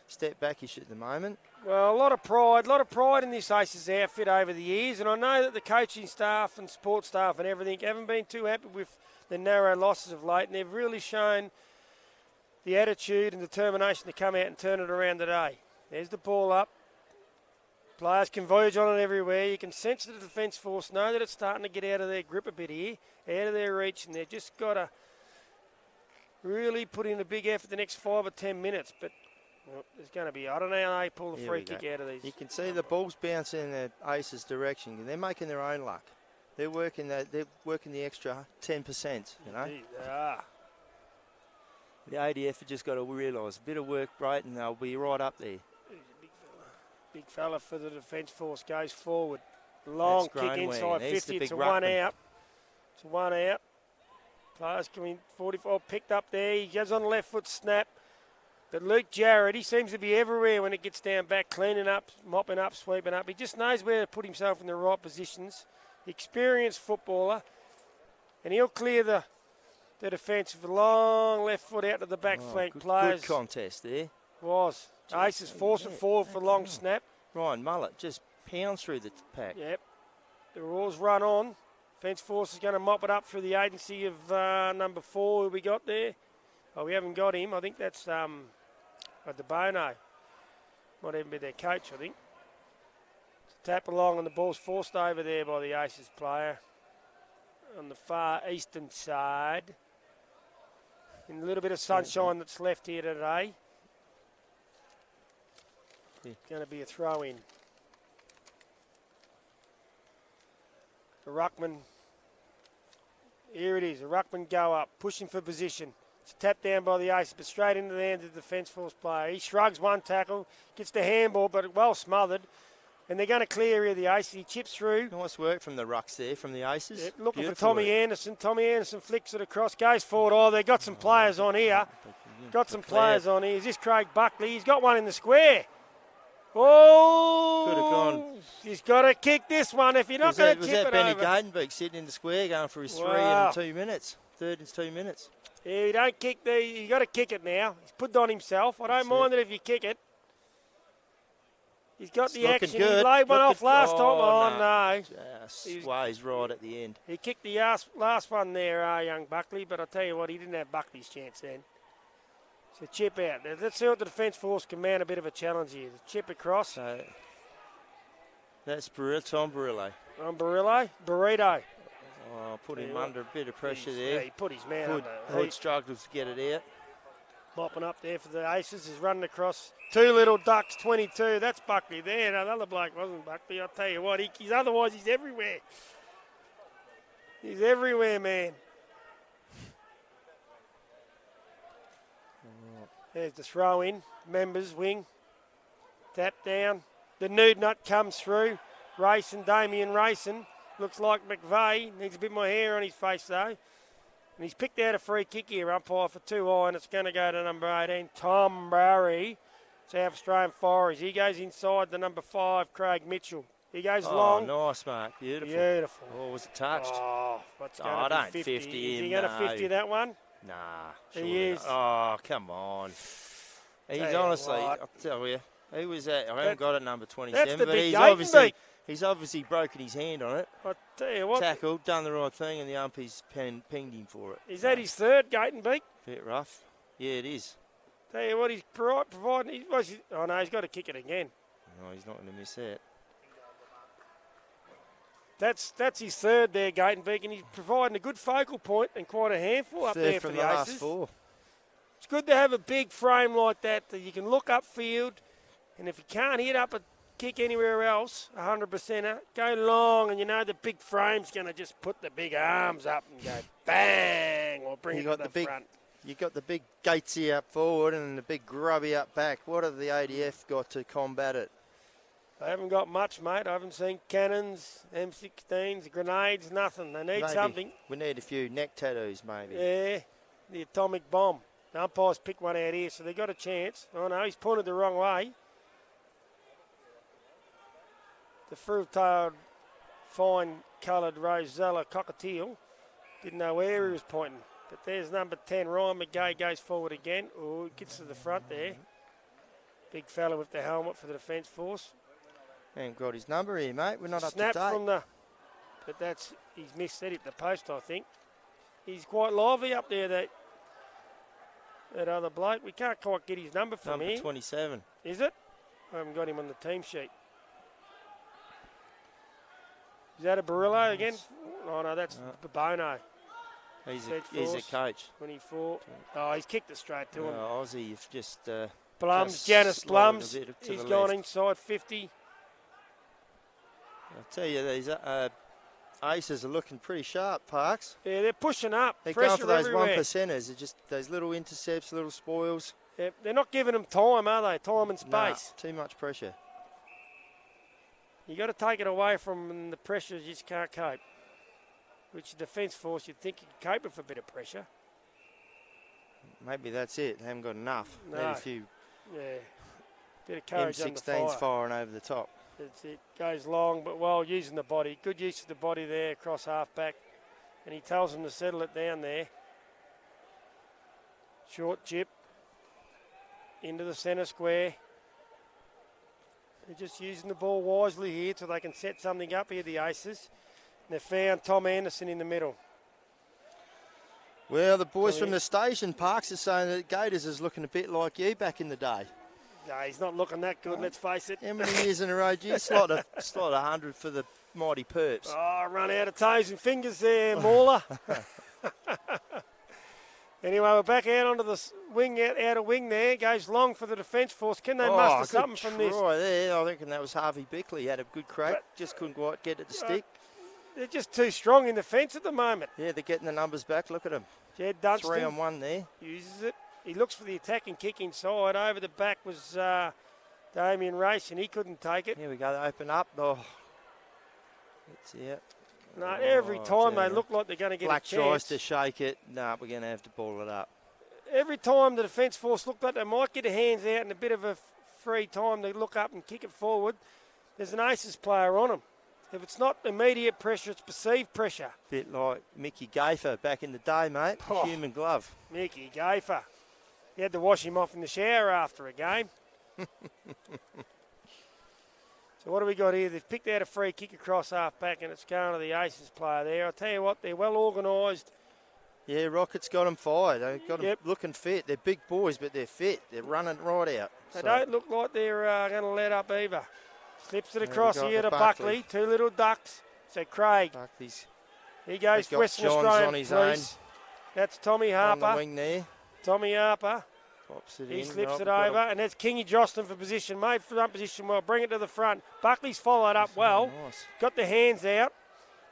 step backish at the moment. Well, a lot of pride in this Aces outfit over the years, and I know that the coaching staff and support staff and everything haven't been too happy with the narrow losses of late, and they've really shown the attitude and determination to come out and turn it around today. There's the ball up. Players converge on it everywhere. You can sense that the defence force know that it's starting to get out of their grip a bit here, out of their reach, and they've just got to really put in a big effort the next 5 or 10 minutes. But well, there's going to be, I don't know how they pull the free kick out of these. You can see the ball's bouncing in the Aces' direction, and they're making their own luck. They're working the extra 10%, you know. Indeed, they are. The ADF have just got to realise a bit of work, right, and they'll be right up there. Big fella for the defence force goes forward. Long kick inside 50. It's a one out. It's a one out. Players coming 44, picked up there. He goes on the left foot snap. But Luke Jarrett, he seems to be everywhere when it gets down back, cleaning up, mopping up, sweeping up. He just knows where to put himself in the right positions. Experienced footballer. And he'll clear the defence with a long left foot out to the back flank. Players. Good contest there. Was. Aces force it forward for long snap. Ryan Mullet just pounds through the pack. Yep. The rules run on. Defence force is going to mop it up through the agency of number 4 who we got there. Oh, we haven't got him. I think that's DeBono. Might even be their coach, I think. Tap along and the ball's forced over there by the Aces player on the far eastern side. In a little bit of sunshine that's left here today. It's going to be a throw in. The ruckman. Here it is. The ruckman go up, pushing for position. It's tapped down by the Ace, but straight into the hand of the defence force player. He shrugs one tackle, gets the handball, but well smothered. And they're going to clear here the Ace. He chips through. Nice work from the rucks there, from the Aces. Yep, looking Beautiful for Tommy work. Anderson. Tommy Anderson flicks it across, goes forward. Oh, they've got some players on here. Got some players on here. Is this Craig Buckley? He's got one in the square. Oh! Could have gone. He's got to kick this one if you're not going to tip it Benny over. Gatenbeek sitting in the square going for his 3 in 2 minutes. Third in 2 minutes. Yeah, you don't kick you got to kick it now. He's put it on himself. I don't mind it if you kick it. He's got the action. Good. He laid one off last time. Oh, no. Just sways right at the end. He kicked the last one there, young Buckley, but I'll tell you what, he didn't have Buckley's chance then. So chip out. Let's see what the defence force can mount a bit of a challenge here. The chip across. So that's Tom Barillo. On Barillo. Burrito. Oh, put him under a bit of pressure there. Yeah, he put his man under. Hood struggled to get it out. Mopping up there for the Aces. He's running across. 2 little ducks, 22. That's Buckley there. No, another bloke wasn't Buckley. I'll tell you what, he's otherwise he's everywhere. He's everywhere, man. There's the throw in. Members wing. Tap down. The nude nut comes through. Damien Racing. Looks like McVeigh. Needs a bit more hair on his face though. And he's picked out a free kick here, umpire for 2 high, and it's going to go to number 18, Tom Barry. South Australian Forest. He goes inside the number 5, Craig Mitchell. He goes long. Oh, nice, Mark. Beautiful. Beautiful. Oh, was it touched? Oh, what's going to be 50? Is he going to 50 that one? Nah. He is. Oh, come on. He's honestly, I'll tell you, he was at, I haven't got it number 27, that's the but big he's obviously broken his hand on it. I tell you what. Tackled, done the right thing, and the umpies pinged him for it. Is that his third Gatenbeek? Bit rough. Yeah, it is. Tell you what, he's providing. Oh, no, he's got to kick it again. No, he's not going to miss that. That's his third there, Gatenbeek, and he's providing a good focal point and quite a handful up there for the Aces. Last 4. It's good to have a big frame like that you can look upfield, and if you can't hit up a kick anywhere else, 100%, go long, and you know the big frame's going to just put the big arms up and go bang, or bring it to the front. You got the big Gatesy up forward and the big Grubby up back. What have the ADF got to combat it? They haven't got much, mate. I haven't seen cannons, M16s, grenades, nothing. They need something. We need a few neck tattoos, maybe. Yeah, the atomic bomb. The umpires picked one out here, so they got a chance. Oh, no, he's pointed the wrong way. The fruit-tailed, fine-coloured Rosella cockatiel didn't know where he was pointing. But there's number 10, Ryan McGay, goes forward again. Oh, he gets to the front there. Big fella with the helmet for the Defence Force. Ain't got his number here, mate. We're not Snap up to date. from the... But he's missed it at the post, I think. He's quite lively up there, that other bloke. We can't quite get his number from here. Number 27. Is it? I haven't got him on the team sheet. Is that a Barillo again? Oh, no, that's Bono. He's a coach. 24. Oh, he's kicked it straight to him. Aussie, you've just... Blums, Janice Blums. He's gone inside 50. I'll tell you, these ACES are looking pretty sharp, Parks. Yeah, they're pushing up. They're Pressure going for those everywhere. 1%ers. They're just those little intercepts, little spoils. Yeah, they're not giving them time, are they? Time and space. Nah, too much pressure. You got to take it away from the pressure. You just can't cope. Which the Defence Force, you'd think you could cope with a bit of pressure. Maybe that's it. They haven't got enough. No. Need a few bit of courage under fire. M16s firing over the top. It goes long, but well using the body. Good use of the body there across half-back. And he tells them to settle it down there. Short chip into the centre square. They're just using the ball wisely here so they can set something up here, the ACES. And they've found Tom Anderson in the middle. Well, the boys from the station, Parks, are saying that Gators is looking a bit like you back in the day. No, he's not looking that good, let's face it. How many years in a row? Gee, slot 100 for the mighty Perps. Oh, run out of toes and fingers there, Mauler. Anyway, we're back out onto the wing, outer wing there. Goes long for the Defence Force. Can they muster something from this? There. I reckon that was Harvey Bickley. He had a good crack, just couldn't quite get it to stick. They're just too strong in the fence at the moment. Yeah, they're getting the numbers back. Look at them. Jed Dunstan 3-on-1 there. Uses it. He looks for the attacking kick inside. Over the back was Damien Race, and he couldn't take it. Here we go. They open up. Oh, that's it. No, every time they look like they're going to get Black a chance. tries to shake it. No, we're going to have to ball it up. Every time the Defence Force looked like they might get their hands out in a bit of a free time, they look up and kick it forward. There's an ACES player on them. If it's not immediate pressure, it's perceived pressure. Bit like Mickey Gafer back in the day, mate. Oh, Human glove. Mickey Gafer. You had to wash him off in the shower after a game. So what do we got here? They've picked out a free kick across half-back, and it's going to the ACES player there. I'll tell you what, they're well organised. Yeah, Rocket's got them fired. They've got them looking fit. They're big boys, but they're fit. They're running right out. They don't look like they're going to let up either. Slips it across here to Buckley. Two little ducks. So Craig. Buckley's. He goes Western Australian Police. That's Tommy Harper. On the wing there. Tommy Harper. Pops it he in. slips it over, and that's Kingy Jocelyn for position. Made front position well. Bring it to the front. Buckley's followed up well. Nice. Got the hands out.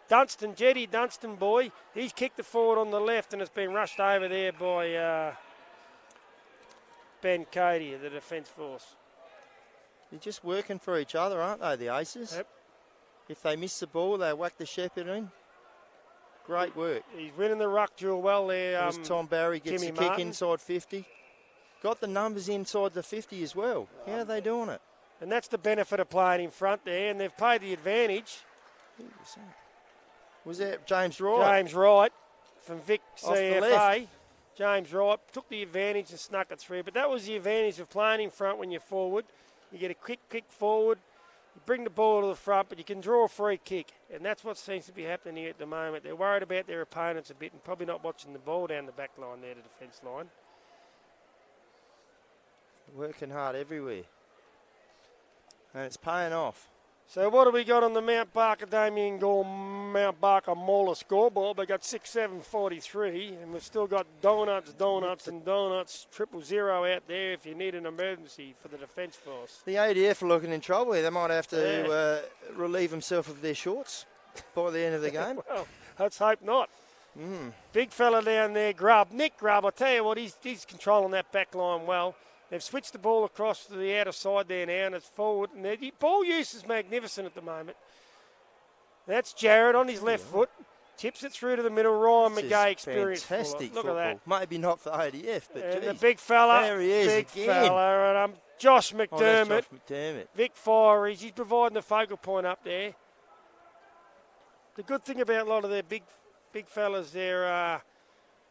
Dunstan, Jetty Dunstan boy. He's kicked it forward on the left, and it's been rushed over there by Ben Cody of the Defence Force. They're just working for each other, aren't they, the ACES? Yep. If they miss the ball, they whack the shepherd in. Great work. He's winning the ruck duel well there. Tom Barry gets Timmy a kick Martin. inside 50. Got the numbers inside the 50 as well. How are they doing it? And that's the benefit of playing in front there, and they've played the advantage. Who was that? Was that James Wright? James Wright from Vic Off the CFA. left. James Wright took the advantage and snuck it through. But that was the advantage of playing in front when you're forward. You get a quick kick forward, you bring the ball to the front, but you can draw a free kick. And that's what seems to be happening here at the moment. They're worried about their opponents a bit and probably not watching the ball down the back line there, the defence line. Working hard everywhere. And it's paying off. So what have we got on the Mount Barker Damien Gore Mount Barker Mauler scoreboard? They got 6-7-43, and we've still got donuts, and donuts, 000 out there if you need an emergency for the Defence Force. The ADF are looking in trouble here. They might have to relieve themselves of their shorts by the end of the game. Well, let's hope not. Big fella down there, Grubb. Nick Grubb, I tell you what, he's controlling that back line well. They've switched the ball across to the outer side there now, and it's forward. And the ball use is magnificent at the moment. That's Jared on his left foot. Tips it through to the middle. Ryan McGay experience. Fantastic Look football. at that. Maybe not for ADF, but and geez, the big fella. There he is big again. Fella, and Josh McDermott. Oh, that's Josh McDermott. Vic Fireys. He's providing the focal point up there. The good thing about a lot of their big fellas there,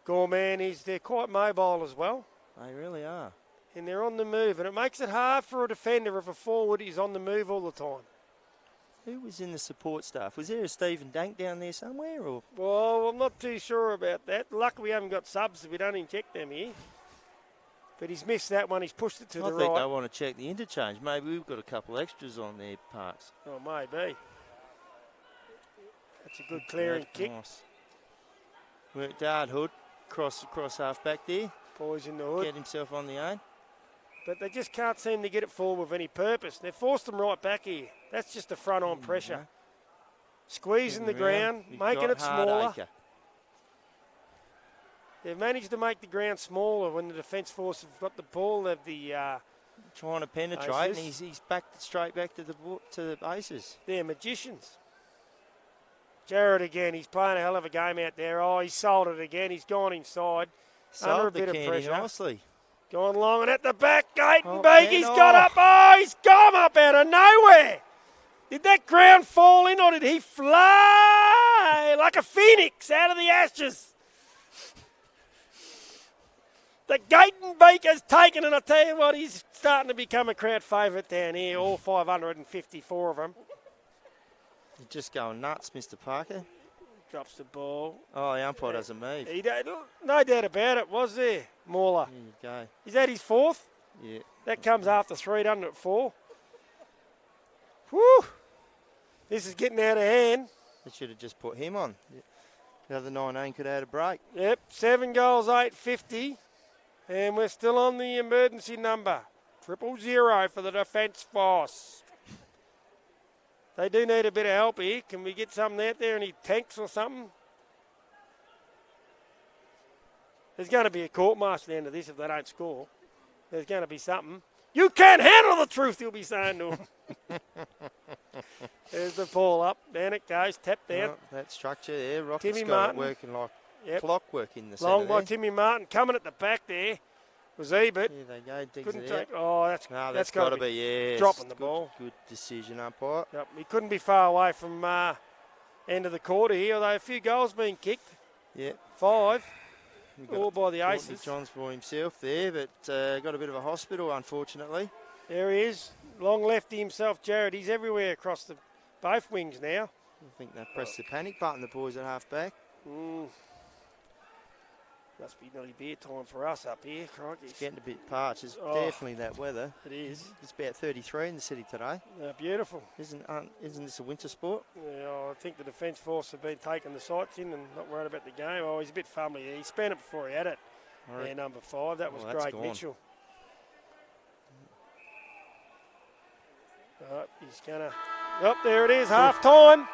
Gorman, is they're quite mobile as well. They really are. And they're on the move, and it makes it hard for a defender if a forward is on the move all the time. Who was in the support staff? Was there a Stephen Dank down there somewhere? Or? Well, I'm not too sure about that. Luckily, we haven't got subs, so we don't inject them here. But he's missed that one. He's pushed it to the right. I think they want to check the interchange. Maybe we've got a couple extras on their parts. Oh, maybe. That's a good clearing kick. Nice. Worked hard, Hood. Cross half back there. Boys in the hood. Get himself on the own. But they just can't seem to get it forward with any purpose. They've forced them right back here. That's just the front-on pressure. Squeezing the ground, making it smaller. They've managed to make the ground smaller when the defence force have got the ball. They've trying to penetrate, ACES. and he's straight back to the ACES. They're magicians. Jared again, he's playing a hell of a game out there. Oh, he's sold it again. He's gone inside. Under a bit of pressure. Nicely. Gone long and at the back gate, and Oh, Beaky's got up. Oh, he's gone up out of nowhere. Did that ground fall in, or did he fly like a phoenix out of the ashes? The gate and Baker's taken, and I tell you what, he's starting to become a crowd favourite down here, all 554 of them. You're just going nuts, Mr. Parker. Drops the ball. Oh, the umpire doesn't move. No doubt about it, was there, Mauler? There you go. Is that his fourth? Yeah. That comes after 3, doesn't it, 4? Whew! This is getting out of hand. They should have just put him on. The other 19 could have had a break. Yep, 7 goals, 850. And we're still on the emergency number. 000 for the defence force. They do need a bit of help here. Can we get something out there? Any tanks or something? There's going to be a court martial at the end of this if they don't score. There's going to be something. You can't handle the truth, you'll be saying to them. There's the ball up. Down it goes. Tapped out. Oh, that structure there. Rocket's Timmy got Martin. it working like clockwork in the centre. Long by Timmy Martin. Coming at the back there was Ebert. Here they go. Digs Couldn't it take. out. Oh, That's got to be, yes. Dropping the ball. Good decision, umpire. Yep, he couldn't be far away from end of the quarter here, although a few goals being kicked. Yeah. 5. All by the ACES. Johns for himself there, but got a bit of a hospital, unfortunately. There he is. Long lefty himself, Jared. He's everywhere across both wings now. I think they pressed the panic button, the boys at half back. Must be nearly beer time for us up here. Crikey. It's getting a bit parched. It's definitely that weather. It is. It's about 33 in the city today. Beautiful. Isn't this a winter sport? Yeah, I think the defence force have been taking the sights in and not worried about the game. Oh, he's a bit fumbly. He spent it before he had it. Right. Yeah, number 5. That was Craig Mitchell. He's going to... Oh, there it is. Half time.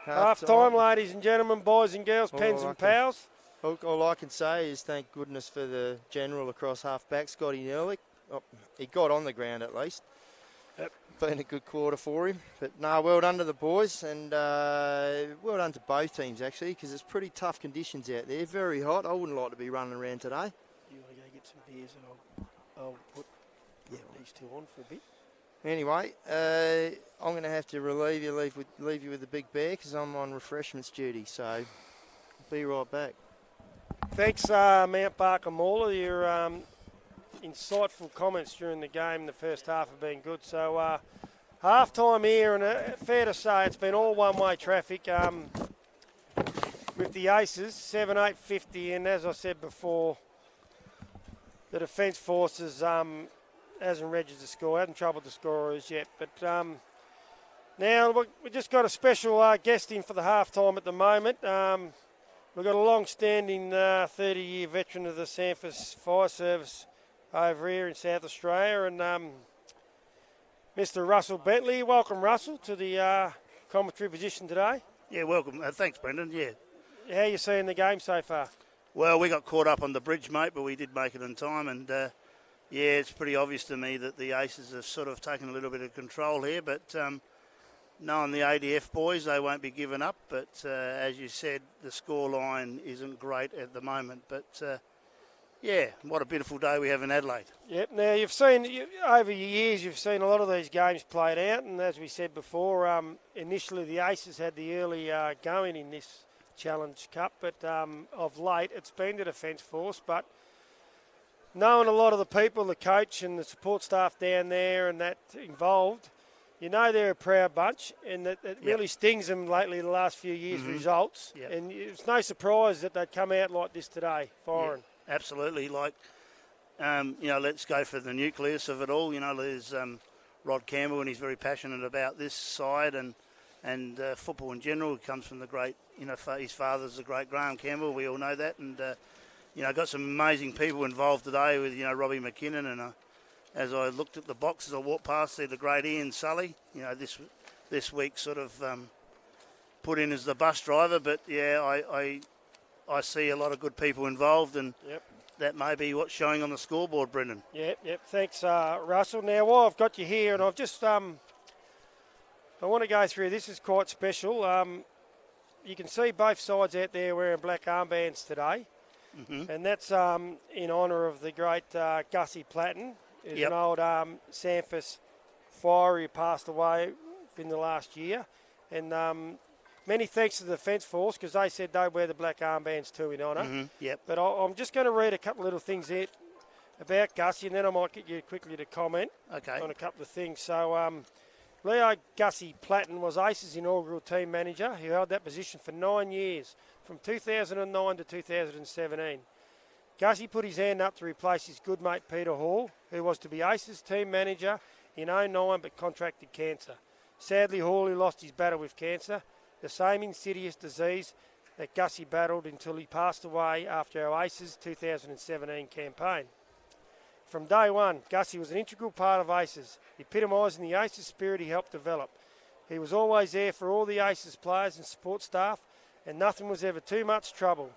Half time, ladies and gentlemen, boys and girls, pens and pals. All I can say is thank goodness for the general across half-back, Scotty Nerlich. Oh, he got on the ground at least. Yep. Been a good quarter for him. But no, well done to the boys and well done to both teams actually because it's pretty tough conditions out there. Very hot. I wouldn't like to be running around today. You want to go get some beers and I'll put these two on for a bit. Anyway, I'm going to have to leave you with the big bear because I'm on refreshments duty. So I'll be right back. Thanks, Mount Barker Mauler. Your insightful comments during the game in the first half have been good. So half-time here, and fair to say it's been all one-way traffic with the Aces, 7-8-50. And as I said before, the Defence Forces hasn't registered the score, hasn't troubled the scorers yet. But now we've just got a special guest in for the half-time at the moment. We've got a long-standing 30-year veteran of the Sanford Fire Service over here in South Australia, and Mr. Russell Bentley. Welcome, Russell, to the commentary position today. Yeah, welcome. Thanks, Brendan. Yeah. How are you seeing the game so far? Well, we got caught up on the bridge, mate, but we did make it in time, and Yeah, it's pretty obvious to me that the Aces have sort of taken a little bit of control here, but knowing the ADF boys, they won't be giving up. But as you said, the scoreline isn't great at the moment. But yeah, what a beautiful day we have in Adelaide. Yep. Now you've seen over the years, you've seen a lot of these games played out, and as we said before, initially the Aces had the early going in this Challenge Cup, but of late it's been the Defence Force. But knowing a lot of the people, the coach and the support staff down there and that involved, you know they're a proud bunch, and that it really stings them lately the last few years' results. Yep. And it's no surprise that they'd come out like this today, firing. Yeah, absolutely. Like, let's go for the nucleus of it all. You know, there's Rod Campbell, and he's very passionate about this side and football in general. He comes from the great, his father's the great Graham Campbell. We all know that. And, got some amazing people involved today with, Robbie McKinnon. And as I looked at the boxes, I walked past there, the great Ian Sully, this week sort of put in as the bus driver. But, yeah, I see a lot of good people involved, and that may be what's showing on the scoreboard, Brendan. Yep. Thanks, Russell. Now, while I've got you here, and I've just I want to go through, this is quite special. You can see both sides out there wearing black armbands today. And that's in honour of the great Gussie Platten, who's an old Sanford firer who passed away in the last year. And many thanks to the Defence Force, because they said they wear the black armbands too in honour. But I'm just going to read a couple of little things here about Gussie, and then I might get you quickly to comment on a couple of things. So Leo Gussie Platten was ACES' inaugural team manager, who held that position for 9 years, from 2009 to 2017. Gussie put his hand up to replace his good mate Peter Hall, who was to be ACES team manager in 2009 but contracted cancer. Sadly, Hawley lost his battle with cancer, the same insidious disease that Gussie battled until he passed away after our ACES 2017 campaign. From day one, Gussie was an integral part of ACES, epitomising the ACES spirit he helped develop. He was always there for all the ACES players and support staff, and nothing was ever too much trouble.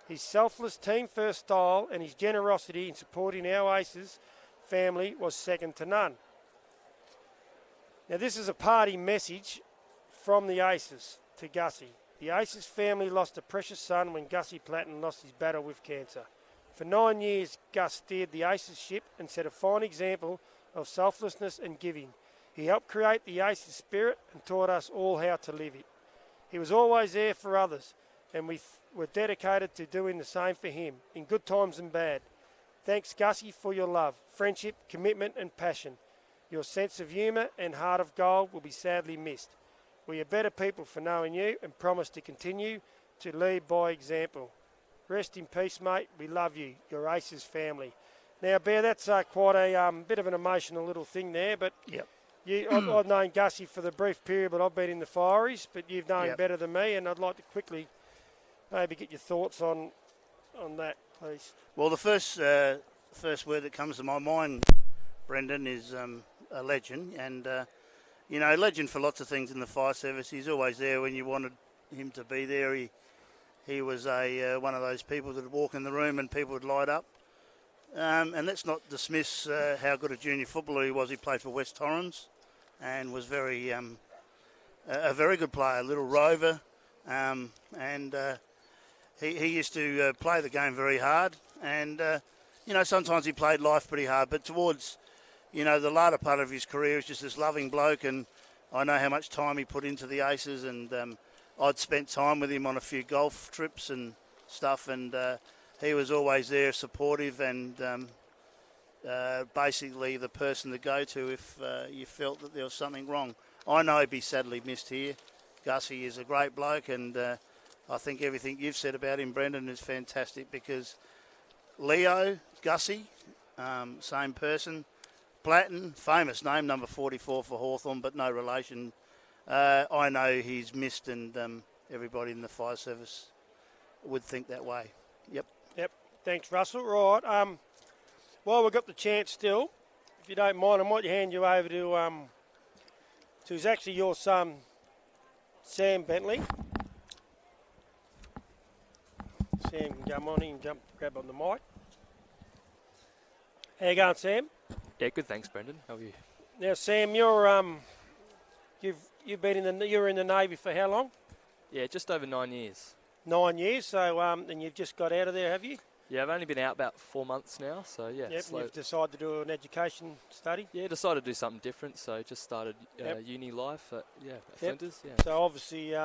His selfless team-first style and his generosity in supporting our ACES family was second to none. Now, this is a party message from the ACES to Gussie. The ACES family lost a precious son when Gussie Platten lost his battle with cancer. For 9 years, Gus steered the ACES ship and set a fine example of selflessness and giving. He helped create the ACES spirit and taught us all how to live it. He was always there for others, and we were dedicated to doing the same for him, in good times and bad. Thanks, Gussie, for your love, friendship, commitment and passion. Your sense of humour and heart of gold will be sadly missed. We are better people for knowing you and promise to continue to lead by example. Rest in peace, mate. We love you, your ACES family. Now, Bear, that's quite a bit of an emotional little thing there, but I've known Gussie for the brief period, but I've been in the Fireys, but you've known him better than me, and I'd like to quickly maybe get your thoughts on that, please. Well, the first word that comes to my mind, Brendan, is a legend, and a legend for lots of things in the fire service. He's always there when you wanted him to be there. He was one of those people that would walk in the room and people would light up. And let's not dismiss how good a junior footballer he was. He played for West Torrens and was a very good player, a little rover. He used to play the game very hard. And, sometimes he played life pretty hard. But towards, the latter part of his career, he was just this loving bloke. And I know how much time he put into the ACES, and I'd spent time with him on a few golf trips and stuff, and he was always there, supportive, and basically the person to go to if you felt that there was something wrong. I know he'd be sadly missed here. Gussie is a great bloke, and I think everything you've said about him, Brendan, is fantastic, because Leo, Gussie, same person. Platten, famous name, number 44 for Hawthorn, but no relation. I know he's missed, and everybody in the fire service would think that way. Yep. Thanks, Russell. Right. While we've got the chance still, if you don't mind, I might hand you over to who's actually your son, Sam Bentley. Sam can come on in and grab on the mic. How you going, Sam? Yeah, good. Thanks, Brendan. How are you? Now, Sam, you've been you're in the Navy for how long? Yeah, just over 9 years. 9 years. So and you've just got out of there, have you? Yeah, I've only been out about 4 months now. So yeah. Yep. And you've decided to do an education study. Yeah, decided to do something different. So just started uni life at Flinders. Yeah. So obviously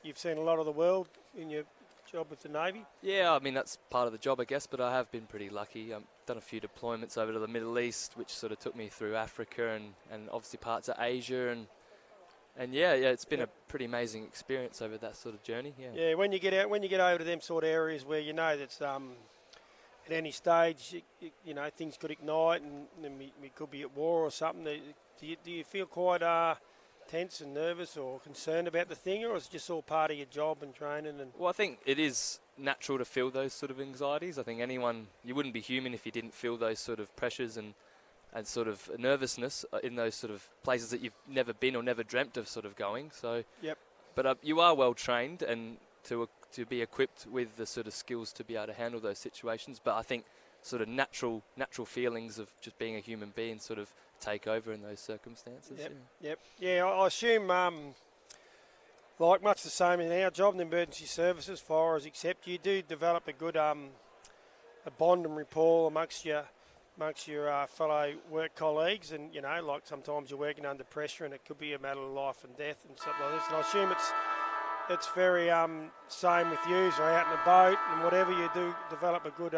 you've seen a lot of the world in your job with the Navy. Yeah, I mean that's part of the job, I guess. But I have been pretty lucky. Done a few deployments over to the Middle East, which sort of took me through Africa and obviously parts of Asia and yeah, it's been a pretty amazing experience over that sort of journey. Yeah. Yeah, when you get over to them sort of areas where you know that's at any stage you know things could ignite and we could be at war or something. Do you feel quite tense and nervous or concerned about the thing, or is it just all part of your job and training? Well, I think it is natural to feel those sort of anxieties. I think you wouldn't be human if you didn't feel those sort of pressures and sort of nervousness in those sort of places that you've never been or never dreamt of sort of going. So, yep. But you are well trained and to be equipped with the sort of skills to be able to handle those situations. But I think sort of natural feelings of just being a human being sort of take over in those circumstances. Yep. Yeah, I assume like much the same in our job in emergency services, fires, except you do develop a good a bond and rapport amongst your fellow work colleagues, and you know, like sometimes you're working under pressure and it could be a matter of life and death and stuff like this. And I assume it's very same with you, so out in the boat and whatever you do, develop a good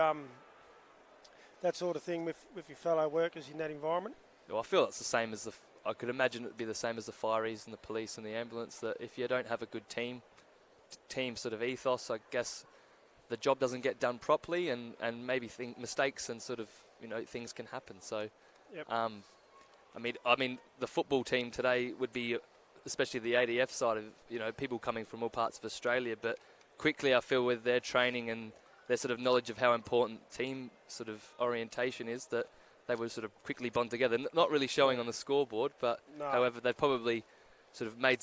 that sort of thing with your fellow workers in that environment. Well, I feel it's the same as I could imagine it would be the same as the fireys and the police and the ambulance, that if you don't have a good team sort of ethos, I guess the job doesn't get done properly and maybe mistakes and sort of, you know, things can happen. So, yep. I mean, the football team today would be, especially the ADF side of, you know, people coming from all parts of Australia, but quickly I feel with their training and their sort of knowledge of how important team sort of orientation is, that they would sort of quickly bond together. Not really showing on the scoreboard, but however, they've probably sort of made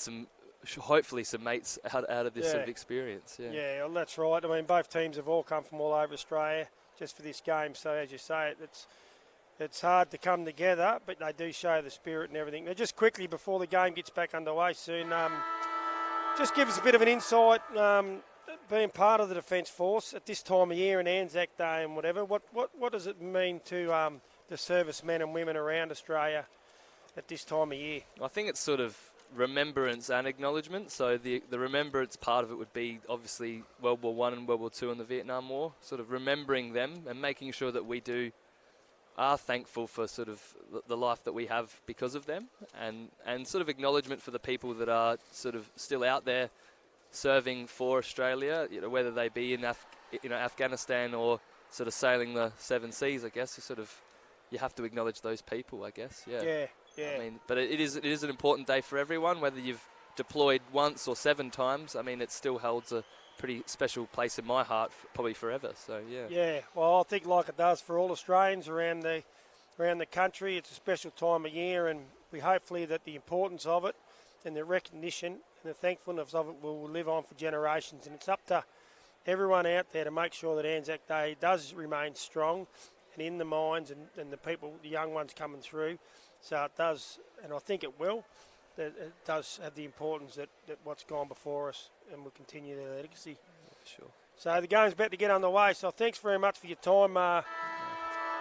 hopefully some mates out of this sort of experience. Yeah, well, that's right. I mean, both teams have all come from all over Australia just for this game. So as you say, it's hard to come together, but they do show the spirit and everything. Now, just quickly before the game gets back underway soon, just give us a bit of an insight. Being part of the Defence Force at this time of year and ANZAC Day and whatever, what does it mean to the servicemen and women around Australia at this time of year? I think it's sort of remembrance and acknowledgement. So the remembrance part of it would be obviously World War I and World War II and the Vietnam War, sort of remembering them and making sure that we are thankful for sort of the life that we have because of them, and sort of acknowledgement for the people that are sort of still out there serving for Australia, you know, whether they be in Afghanistan or sort of sailing the seven seas. I guess you have to acknowledge those people, I guess. Yeah. I mean, but it is an important day for everyone, whether you've deployed once or 7 times. I mean, it still holds a pretty special place in my heart, probably forever. So yeah. Yeah. Well, I think like it does for all Australians around the country. It's a special time of year, and we hopefully that the importance of it and the recognition and the thankfulness of it will live on for generations. And it's up to everyone out there to make sure that ANZAC Day does remain strong and in the minds and the people, the young ones coming through. So it does, and I think it will. That it does have the importance that what's gone before us, and will continue their legacy. Sure. So the game's about to get underway. So thanks very much for your time,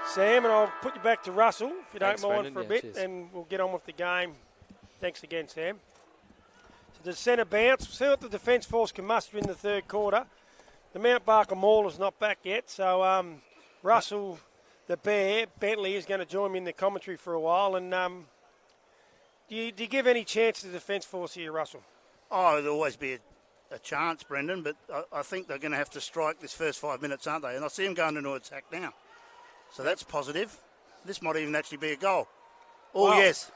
Sam, and I'll put you back to Russell if you don't mind, Brendan, for a bit, and we'll get on with the game. Thanks again, Sam. So the centre bounce. We'll see what the Defence Force can muster in the third quarter. The Mount Barker Maulers not back yet, so Russell, the Bear, Bentley is going to join me in the commentary for a while. And do you give any chance to the Defence Force here, Russell? Oh, there'll always be a chance, Brendan, but I think they're going to have to strike this first 5 minutes, aren't they? And I see them going into attack now. So that's positive. This might even actually be a goal. Oh, well, yes.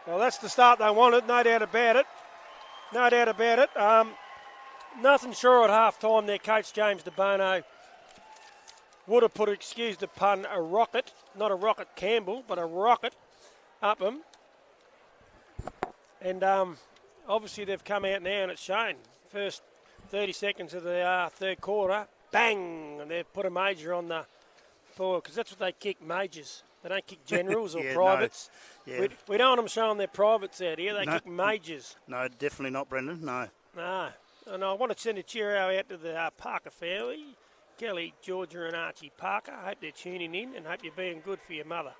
Well, that's the start they wanted, no doubt about it. No doubt about it. Nothing sure at half-time there, Coach James De Bono would have put, excuse the pun, a rocket, not a Rocket Campbell, but a rocket up them. And obviously they've come out now and it's shown. First 30 seconds of the third quarter, bang, and they've put a major on the board, because that's what they kick, majors. They don't kick generals or Yeah, privates. no. Yeah. We don't want them showing their privates out here. They No. kick majors. No, definitely not, Brendan. No. No. And I want to send a cheerio out to the Parker family, Kelly, Georgia and Archie Parker. I hope they're tuning in and hope you're being good for your mother.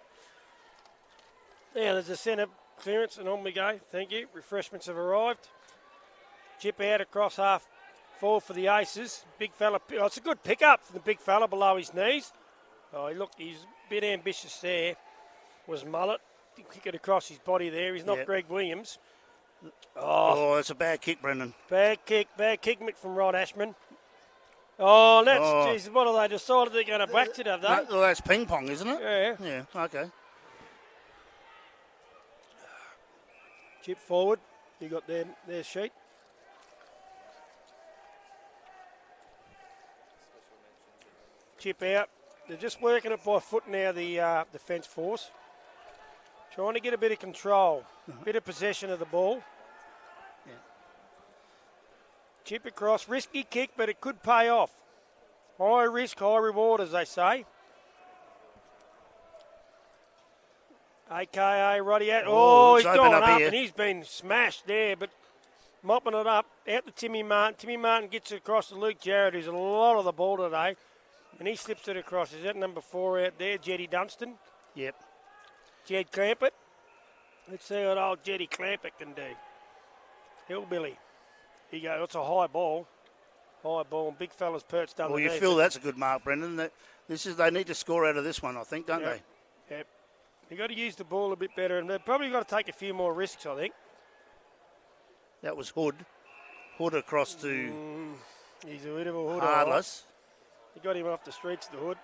Now there's a centre clearance and on we go. Thank you. Refreshments have arrived. Chip out across half forward for the Aces. Big fella. Oh, it's a good pick-up for the big fella below his knees. Oh, look, he's a bit ambitious there. Was Mullet. Kick it across his body there. He's not Yep. Greg Williams. Oh, it's a bad kick, Brendan. Bad kick Mick from Rod Ashman. Oh, and that's, Oh. geez, what have they decided they're going to whack it, have they? No, well, that's ping pong, isn't it? Yeah. Yeah, okay. Chip forward. You got their sheet. Chip out. They're just working it by foot now, the defence force. Trying to get a bit of control, bit of possession of the ball. Yeah. Chip across, risky kick, but it could pay off. High risk, high reward, as they say. AKA Roddy out. Oh, he's it's open gone up up here. and he's been smashed there, but mopping it up. Out to Timmy Martin. Timmy Martin gets it across to Luke Jarrett, who's a lot of the ball today. And he slips it across. Is that number 4 out there, Jetty Dunstan? Yep. Jed Clampett. Let's see what old Jetty Clampett can do. Hillbilly. Here you go. It's a high ball. High ball. And big fella's perched Well, underneath. you feel that's a good mark, Brendan. They need to score out of this one, I think, don't Yep. they? Yep. You've got to use the ball a bit better, and they've probably got to take a few more risks, I think. That was Hood. Hood across to He's a bit of a hood. Hardless. You got him off the streets, the hood.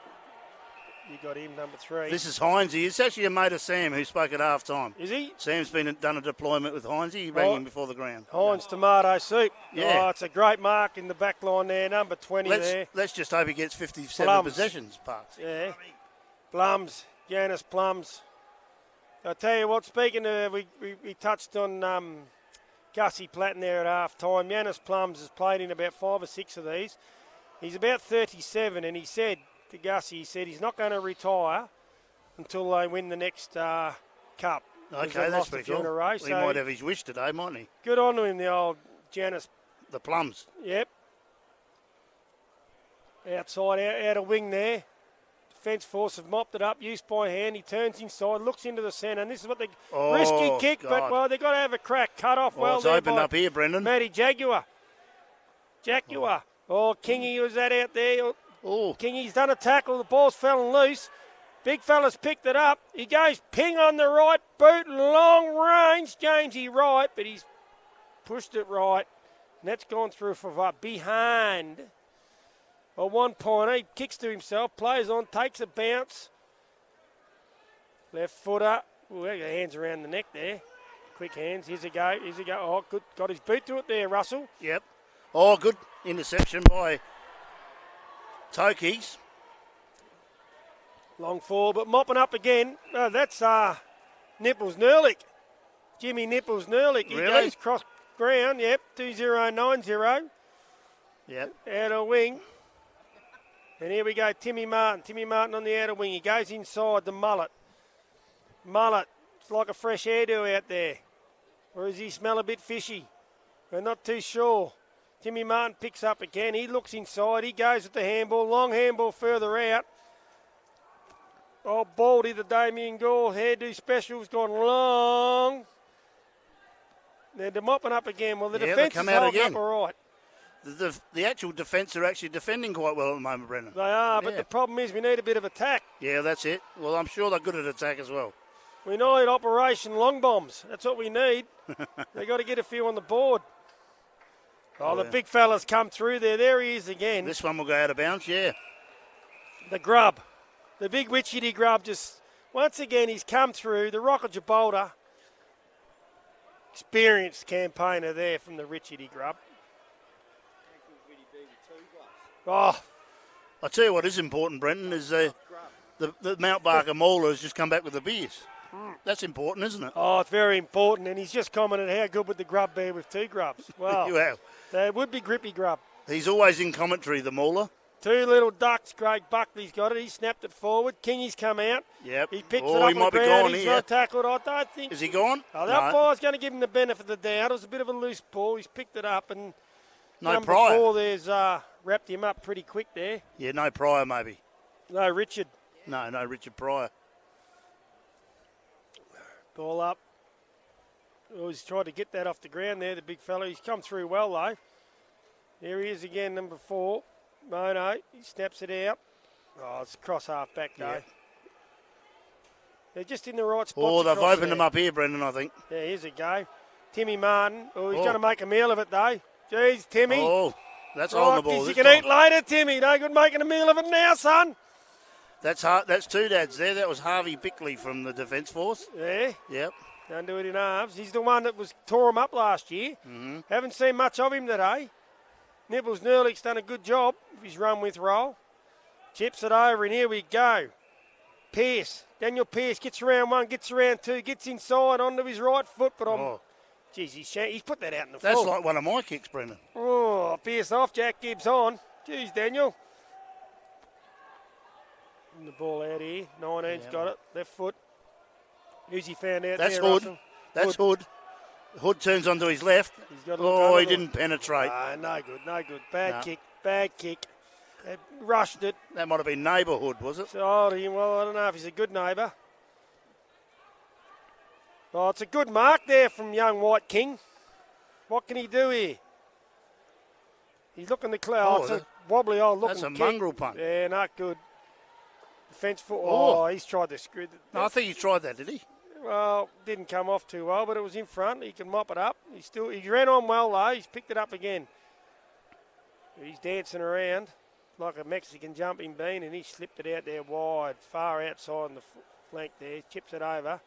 You got him, number 3. This is Heinze. It's actually a mate of Sam who spoke at half time. Is he? Sam's done a deployment with Heinze. He rang Oh. him before the ground. Heinz tomato soup. Yeah. Oh, it's a great mark in the back line there, number 20 there. Let's just hope he gets 57 Plums. possessions, Parks. Yeah. Plums, Janice Plums. I'll tell you what, speaking of, we touched on Gussie Platten there at half time. Janice Plums has played in about 5 or 6 of these. He's about 37, and he said to Gussie, he's not going to retire until they win the next cup. Okay, that's pretty cool. Row, He might have his wish today, mightn't he? Good on to him, the old Janice. The Plums. Yep. Outside, out of wing there. Defence force have mopped it up, use by hand. He turns inside, looks into the centre, and this is what the risky kick, God. but well, they've got to have a crack. Cut off well It's there opened by up here, Brendan. Matty Jaguar. Oh, Kingy was that out there. Oh, Kingy's done a tackle, the ball's fallen loose. Big fella's picked it up. He goes ping on the right boot, long range, Jamesy right, but he's pushed it right. And that's gone through for behind. A 1 pointer. He kicks to himself, plays on, takes a bounce. Left footer. Ooh, hands around the neck there. Quick hands. Here's a go. Oh, good. Got his boot to it there, Russell. yep. Oh, good interception by Tokies. Long fall, but mopping up again. Oh, that's Nipples-Nerlich. Jimmy Nipples-Nerlich. He Really? goes cross ground. Yep, 2090. Yep. Outer wing. And here we go, Timmy Martin. Timmy Martin on the outer wing. He goes inside the mullet. Mullet. It's like a fresh hairdo out there. Or does he smell a bit fishy? We're not too sure. Timmy Martin picks up again. He looks inside. He goes with the handball. Long handball further out. Oh, Baldy, the Damien Gore hairdo special's gone long. They're mopping up again. Well, the Yeah, they defence is come out holding again. up all right. The actual defence are actually defending quite well at the moment, Brendan. They are, but Yeah. the problem is we need a bit of attack. Yeah, that's it. Well, I'm sure they're good at attack as well. We need Operation Long Bombs. That's what we need. They got to get a few on the board. Oh, the yeah. big fella's come through there. There he is again. This one will go out of bounds, yeah. The grub. The big witchetty grub just, once again, he's come through. The Rocket Gibraltar. Experienced campaigner there from the Richity grub. Oh, I tell you what is important, Brendan, is the Mount Barker Mauler has just come back with the beers. That's important, isn't it? oh, it's very important. And he's just commented how good would the grub be with 2 grubs. Wow. Wow. They would be grippy grub. He's always in commentary, the Mauler. Two little ducks. Craig Buckley's got it. He snapped it forward. Kingy's come out. Yep. He picks Oh, it up he on might the be ground. gone He's here. not tackled. I don't think. Is he gone? Oh, the No. umpire's going to give him the benefit of the doubt. It was a bit of a loose ball. He's picked it up, and No number Pryor. 4 there's wrapped him up pretty quick there. Yeah, no Pryor maybe. No, Richard. No, Richard Pryor. Ball up. Oh, he's tried to get that off the ground there, the big fella. He's come through well, though. There he is again, number 4. Mono. He snaps it out. Oh, it's cross half back, though. Yeah. They're just in the right spot. Oh, they've opened them up here, Brendan, I think. Yeah, here's a go. Timmy Martin. Oh, he's Oh. going to make a meal of it, though. Jeez, Timmy. Oh, that's holding the ball. You this can time. eat later, Timmy. No good making a meal of it now, son. That's two dads there. That was Harvey Bickley from the Defence Force. Yeah, Yep. don't do it in halves. He's the one that tore him up last year. Mm-hmm. Haven't seen much of him today. Nibbles Nerlick's done a good job of his run with roll. Chips it over, and here we go. Pearce. Daniel Pearce gets around 1, gets around 2, gets inside onto his right foot, but geez, he's put that out in the That's full. like one of my kicks, Brendan. Oh, Pearce off, Jack Gibbs on. Geez, Daniel. And the ball out here. 19's got it. Left foot. Who's he found out That's there, Hood. Russell? That's Hood. Hood turns onto his left. He's got a look Oh, under he the- didn't penetrate. No good, no good. Bad No. kick, bad kick. They rushed it. That might have been neighbourhood, was it? So, well, I don't know if he's a good neighbour. Oh, it's a good mark there from young White King. What can he do here? He's looking the cloud. Oh, It's a wobbly old looking That's a kick. mongrel punt. Yeah, not good. Defence foot. Oh. Oh, he's tried to screw the. No, I think he tried that, did he? Well, didn't come off too well, but it was in front. He can mop it up. He ran on well though. He's picked it up again. He's dancing around like a Mexican jumping bean, and he slipped it out there wide, far outside on the flank there. Chips it over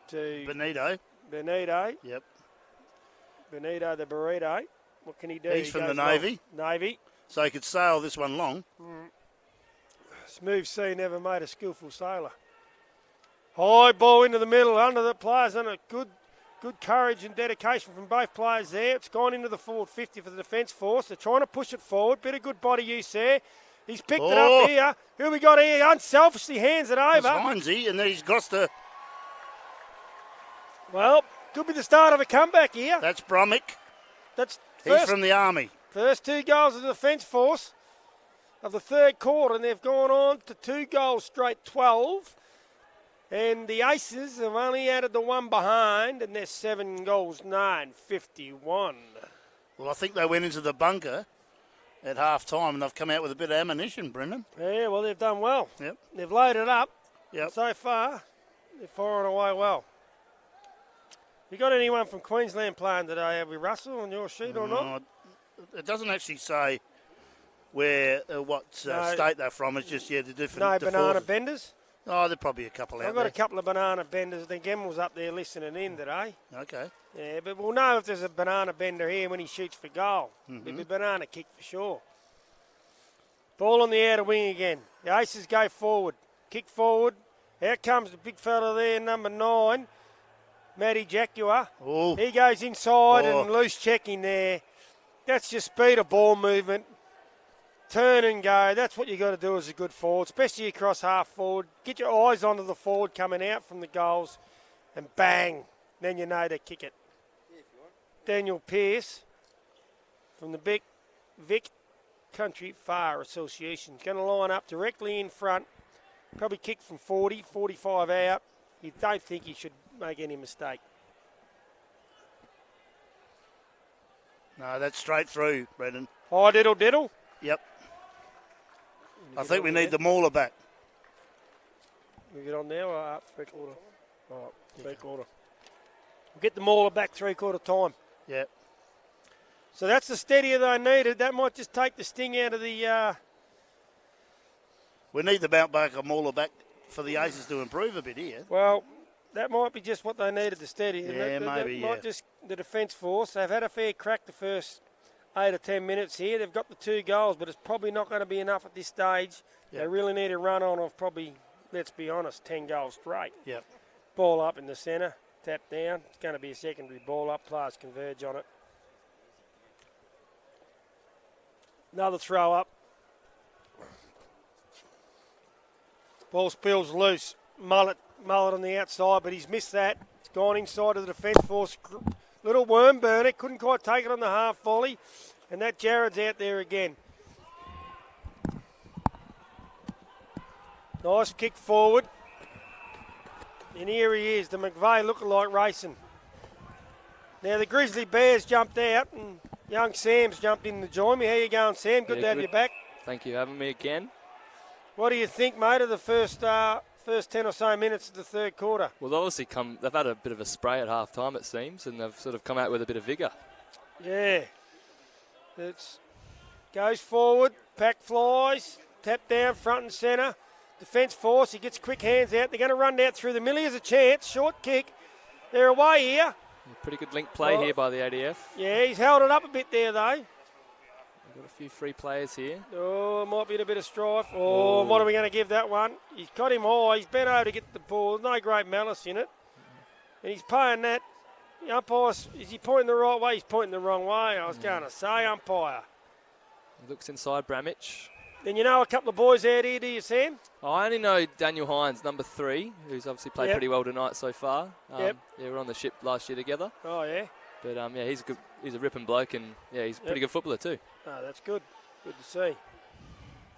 to Benito. Benito. Yep. Benito the burrito. What can he do? He's He from goes the long. Navy. Navy. So he could sail this one long. Smooth sea never made a skillful sailor. High ball into the middle, under the players, and a good courage and dedication from both players there. It's gone into the forward 50 for the Defence Force. They're trying to push it forward. Bit of good body use there. He's picked it Oh. up here. Who we got here? Unselfishly hands it It's over. Heinze, and then he's got to. Well, could be the start of a comeback here. That's Brummick. That's He's from the Army. first 2 goals of the Defence Force of the third quarter, and they've gone on to 2 goals straight, 12. And the Aces have only added the 1 behind, and they're 7 goals, 9-51. Well, I think they went into the bunker at half time, and they've come out with a bit of ammunition, Brendan. Yeah, well, they've done well. Yep. They've loaded up. Yep. So far, they're firing away well. You got anyone from Queensland playing today, have we, Russell, on your sheet or not? It doesn't actually say where, what No. state they're from. It's just, the different. No the banana forces. benders? Oh, there's probably a couple out I've got there. a couple of banana benders. The Gemmel's up there listening in today. Okay. Yeah, but we'll know if there's a banana bender here when he shoots for goal. It'll be a banana kick for sure. Ball on the outer wing again. The Aces go forward. Kick forward. Out comes the big fella there, number 9, Matty Jaguar. Oh, He goes inside Oh. and loose checking there. That's just speed of ball movement. Turn and go. That's what you got to do as a good forward, especially across half forward. Get your eyes onto the forward coming out from the goals, and bang, then you know to kick it. Daniel Pearce from the Vic Country Fire Association is going to line up directly in front. Probably kick from 40, 45 out. You don't think he should make any mistake. no, that's straight through, Brendan. High diddle diddle. Yep. I think we need the mauler back. We get on now or up 3/4? Oh, 3/4. We'll get the mauler back 3/4 time. Yep. So that's the steadier they needed. That might just take the sting out of the... We need the bounce back or mauler back for the Aces to improve a bit here. Well, that might be just what they needed to steady. Yeah, maybe, Might just the Defence Force. They've had a fair crack the first 8 or 10 minutes here. They've got the 2 goals, but it's probably not going to be enough at this stage. Yep. They really need a run on of probably, let's be honest, 10 goals straight. Yep. Ball up in the centre, tap down. It's going to be a secondary ball up. Players converge on it. Another throw up. Ball spills loose. Mullet on the outside, but he's missed that. It's gone inside of the defence force. Little worm burner. Couldn't quite take it on the half volley. And that Jared's out there again. Nice kick forward. And here he is, the McVeigh lookalike racing. Now the Grizzly Bears jumped out and young Sam's jumped in to join me. How you going, Sam? Good to have you back. Thank you for having me again. What do you think, mate, of the first 10 or so minutes of the third quarter? Well, they've had a bit of a spray at half time, it seems, and they've sort of come out with a bit of vigour. Yeah. Goes forward, pack flies, tap down front and centre. Defence force, he gets quick hands out. They're going to run out through the middle. Here's a chance, short kick. They're away here. Pretty good link play here by the ADF. Yeah, he's held it up a bit there, though. We've got a few free players here. Oh, might be a bit of strife. Oh, what are we going to give that one? He's got him high. He's bent over to get the ball. No great malice in it. And he's paying that. The umpire, is he pointing the right way? He's pointing the wrong way. I was going to say, umpire. He looks inside Bramich. Then you know a couple of boys out here, do you, Sam? I only know Daniel Hines, number 3, who's obviously played pretty well tonight so far. Yeah, we're on the ship last year together. Oh, yeah. But, yeah, he's a ripping bloke, and, yeah, he's a pretty good footballer too. Oh, that's good. Good to see.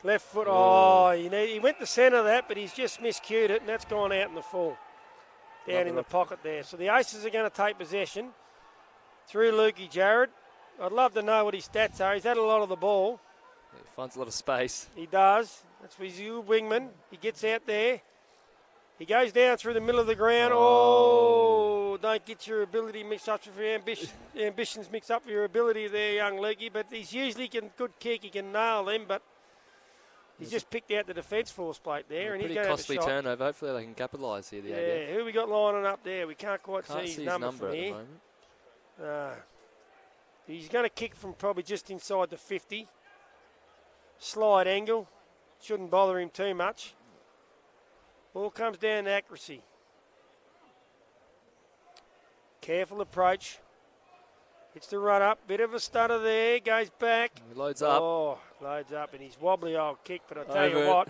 Left foot. Oh, he went to centre that, but he's just miscued it, and that's gone out in the full. Down in the pocket there. So the Aces are going to take possession through Lukey Jared. I'd love to know what his stats are. He's had a lot of the ball. Yeah, he finds a lot of space. He does. That's why he's a good wingman. He gets out there. He goes down through the middle of the ground. Oh, don't get your ability mixed up with your ambitions mixed up with your ability there, young Lukey. But he's usually good kick. He can nail them, but he's just picked out the defence force plate there. And pretty he's going costly to have a shot. turnover. Hopefully they can capitalise here. Yeah, who we got lining up there? We can't quite Can't see his number at from the here. moment. He's going to kick from probably just inside the 50. Slide angle. Shouldn't bother him too much. Ball comes down to accuracy. Careful approach. Hits the run up. Bit of a stutter there. Goes back. He loads up. Oh, loads up. And he's wobbly old kick. But I'll tell you what.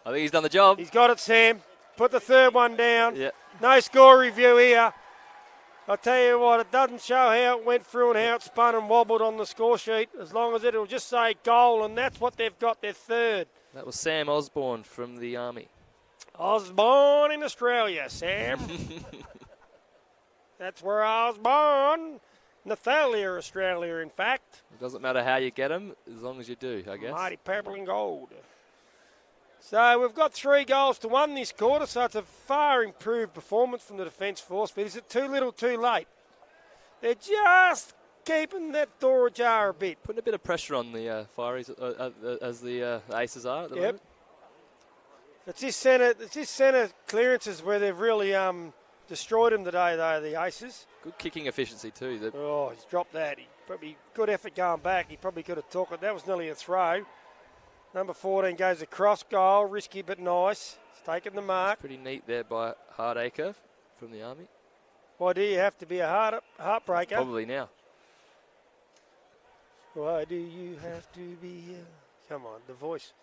I think he's done the job. He's got it, Sam. Put the third one down. Yeah. No score review here. I'll tell you what, it doesn't show how it went through and how it spun and wobbled on the score sheet. As long as it'll just say goal, and that's what they've got, their third. That was Sam Osborne from the Army. I was born in Australia, Sam. That's where I was born. Nathalia, Australia, in fact. It doesn't matter how you get them, as long as you do, I guess. Mighty purple and gold. So we've got 3 goals to 1 this quarter, so it's a far improved performance from the defence force. But is it too little too late? They're just keeping that door ajar a bit. Putting a bit of pressure on the Fireys as the Aces are at the moment. It's this centre clearances where they've really destroyed them today, though, the Aces. Good kicking efficiency too. He's dropped that. Good effort going back. He probably could have took it. That was nearly a throw. Number 14 goes across goal. Risky but nice. He's taken the mark. Pretty neat there by Hardacre from the Army. Why do you have to be a heartbreaker? Probably now. Why do you have to be here? Come on, the voice.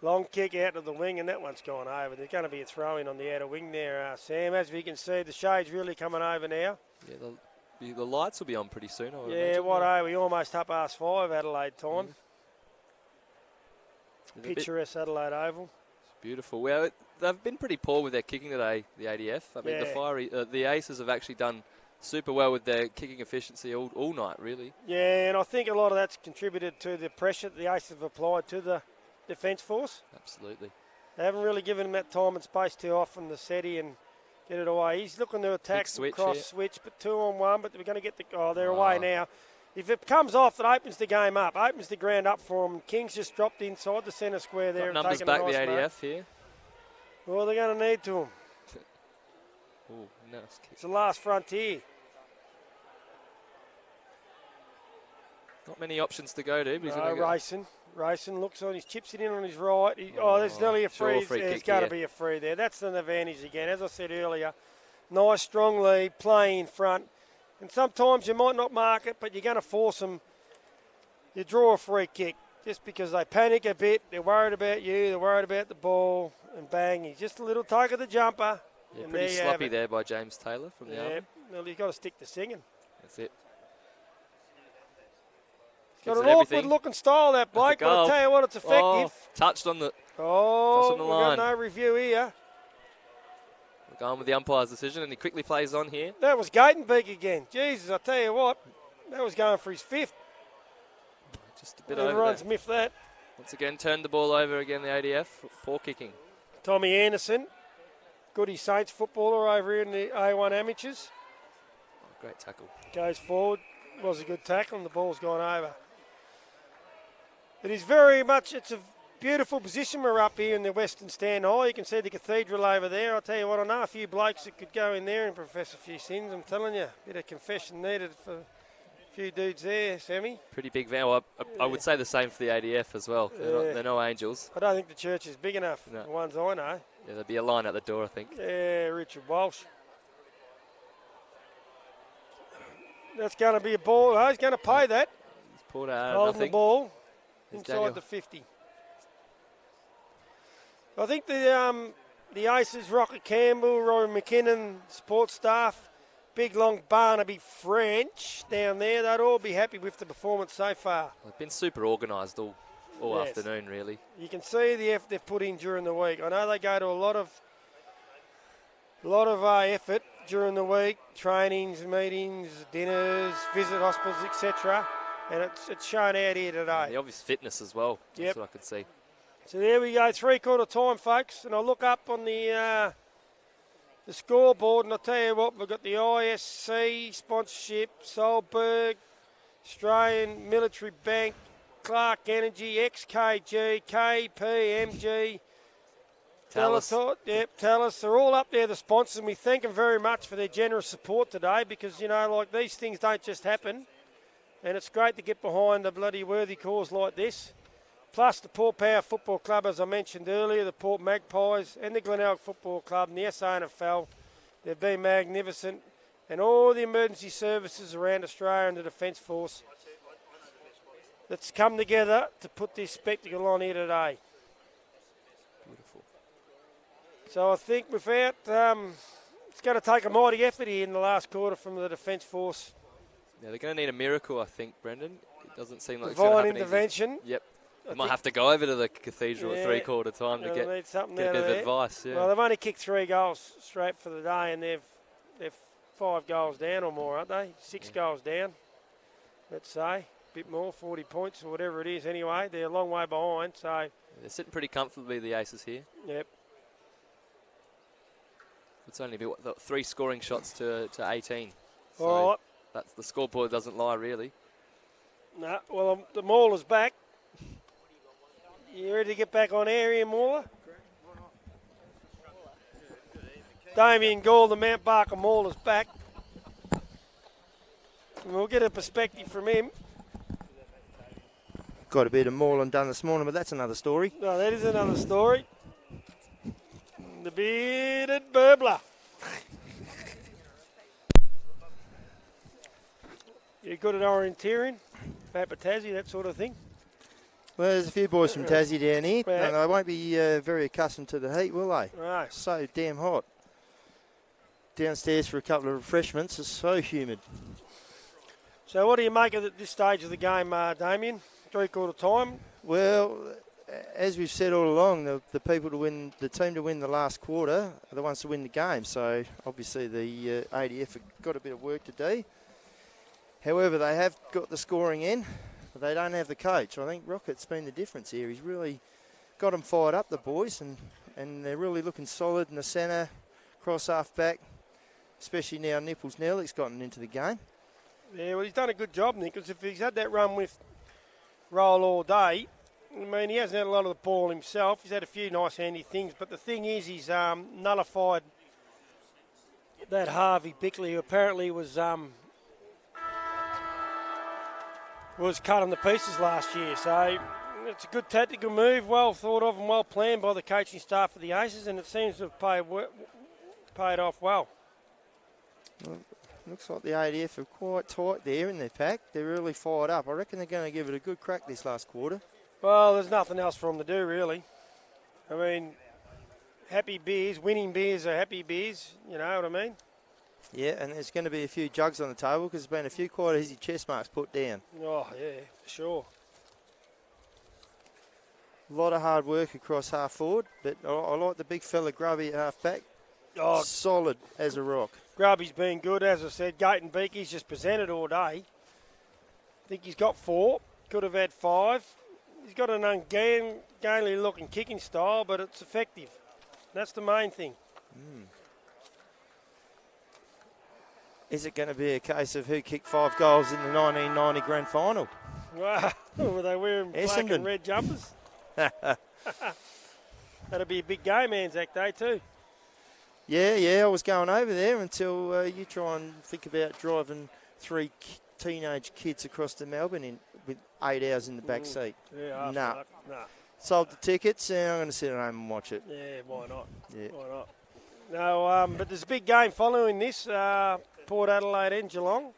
Long kick out to the wing, and that one's gone over. There's going to be a throw-in on the outer wing there, Sam. As we can see, the shade's really coming over now. Yeah, the lights will be on pretty soon, I would imagine. We almost up past 5 Adelaide time. Picturesque Adelaide Oval. It's beautiful. Well, they've been pretty poor with their kicking today, the ADF. I mean, the Aces have actually done super well with their kicking efficiency all night, really. Yeah, and I think a lot of that's contributed to the pressure that the Aces have applied to the defence force. Absolutely. They haven't really given him that time and space too often to set and get it away. He's looking to attack switch, but 2-on-1, but we're going to get they're away now. If it comes off, that opens the game up, opens the ground up for them. Kings just dropped inside the centre square there. Got numbers back the ADF here. Well, they're going to need to. Nice kick. It's the last frontier. Not many options to go to. But Racing looks on, he's chips it in on his right. There's nearly a free. There's going to be a free there. That's an advantage again. As I said earlier, nice strong lead, play in front. And sometimes you might not mark it, but you're going to force them you draw a free kick just because they panic a bit. They're worried about you. They're worried about the ball. And bang, he's just a little tug of the jumper. Yeah, and pretty there you have sloppy it. there by James Taylor from the Yeah, Army. well, you've got to stick to singing. That's it. Got Gives an it awkward everything. looking style, that bloke, but goal. I'll tell you what, it's effective. Oh, touched on the Oh, the we've got line. no review here. We're going with the umpire's decision, and he quickly plays on here. That was Gatenbeek again. Jesus, I tell you what, that was going for his fifth. Just a bit over Everyone's there. miffed that. Once again, turned the ball over again, the ADF. Poor kicking. Tommy Anderson, Goody Saints footballer over here in the A1 Amateurs. Oh, great tackle. Goes forward, was a good tackle, and the ball's gone over. It is very much, it's a beautiful position we're up here in the Western Stand High. You can see the cathedral over there. I'll tell you what, I know a few blokes that could go in there and profess a few sins. I'm telling you, bit of confession needed for a few dudes there, Sammy. Pretty big van. Well, I would say the same for the ADF as well. Yeah. They're no angels. I don't think the church is big enough, No. the ones I know. Yeah, there'd be a line out the door, I think. Yeah, Richard Walsh. That's going to be a ball. Oh, he's going to pay that. He's pulled out of Holding the nothing. ball There's inside Daniel. the 50. I think the Aces, Rocket Campbell, Roy McKinnon, support staff, big long Barnaby French down there, they'd all be happy with the performance so far. They've been super organised all Yes. afternoon, really. You can see the effort they've put in during the week. I know they go to a lot of effort during the week, trainings, meetings, dinners, visit hospitals, etc. And it's shown out here today. The obvious fitness as well. That's Yep. what I could see. So there we go, 3/4 time, folks. And I look up on the scoreboard, and I'll tell you what, we've got the ISC sponsorship, Solberg, Australian Military Bank, Clark Energy, XKG, KPMG, Talus. Talus. They're all up there, the sponsors, and we thank them very much for their generous support today because, you know, like these things don't just happen. And it's great to get behind a bloody worthy cause like this. Plus the Port Power Football Club, as I mentioned earlier, the Port Magpies and the Glenelg Football Club and the SANFL. They've been magnificent. And all the emergency services around Australia and the Defence Force that's come together to put this spectacle on here today. Beautiful. So I think without, it's going to take a mighty effort here in the last quarter from the Defence Force. Yeah, they're going to need a miracle, I think, Brendan. It doesn't seem like it's going to Divine happen intervention. easy. Yep. I They might think have to go over to the cathedral Yeah, at 3/4 time to they'll get need something a out bit of there. advice. Yeah. Well, they've only kicked 3 goals straight for the day, and they're 5 goals down or more, aren't they? 6 goals down, let's say. A bit more, 40 points or whatever it is anyway. They're a long way behind, so, They're sitting pretty comfortably, the Aces here. yep. It's only been 3 scoring shots to 18. So All right. that's the scoreboard doesn't lie, really. No, well, the Mauler's back. You ready to get back on air here, Mauler? Damien Gall, the Mount Barker Mauler's back. And we'll get a perspective from him. Got a bit of mauling done this morning, but that's another story. No, that is another story. The bearded burbler. You're good at orienteering, Papa Tassie, that sort of thing. Well, there's a few boys from Tassie down here, Yeah. and they won't be very accustomed to the heat, will they? Right. So damn hot. Downstairs for a couple of refreshments. It's so humid. So what do you make of at this stage of the game, Damien? 3/4 time. Well, as we've said all along, the people to win, the team to win the last quarter are the ones to win the game. So obviously the ADF have got a bit of work to do. However, they have got the scoring in, but they don't have the coach. I think Rocket's been the difference here. He's really got them fired up, the boys, and they're really looking solid in the centre, cross half back, especially now Nipples Nellick's gotten into the game. Yeah, well, he's done a good job, Nick, because if he's had that run with Roll all day, I mean, he hasn't had a lot of the ball himself. He's had a few nice handy things, but the thing is he's nullified that Harvey Bickley, who apparently was cut in the pieces last year. So it's a good tactical move, well thought of and well planned by the coaching staff of the Aces, and it seems to have paid off well. Looks like the ADF are quite tight there in their pack. They're really fired up. I reckon they're going to give it a good crack this last quarter. Well, there's nothing else for them to do, really. I mean, happy beers, winning beers are happy beers, you know what I mean? Yeah, and there's going to be a few jugs on the table because there's been a few quite easy chest marks put down. Oh, yeah, for sure. A lot of hard work across half forward, but I like the big fella Grubby at half back. Oh, solid as a rock. Grubby's been good, as I said. Gayton Beakey's just presented all day. I think he's got 4, could have had 5. He's got an ungainly looking kicking style, but it's effective. That's the main thing. Is it going to be a case of who kicked 5 goals in the 1990 grand final? Wow, were they wearing black Essendon. and red jumpers? That'll be a big game, Anzac Day too. Yeah, I was going over there until you try and think about driving 3 teenage kids across to Melbourne with 8 hours in the back seat. Yeah, Nah. Nah. Sold the tickets and I'm going to sit at home and watch it. Yeah, why not? Yeah. Why not? No, but there's a big game following this, Port Adelaide and Geelong,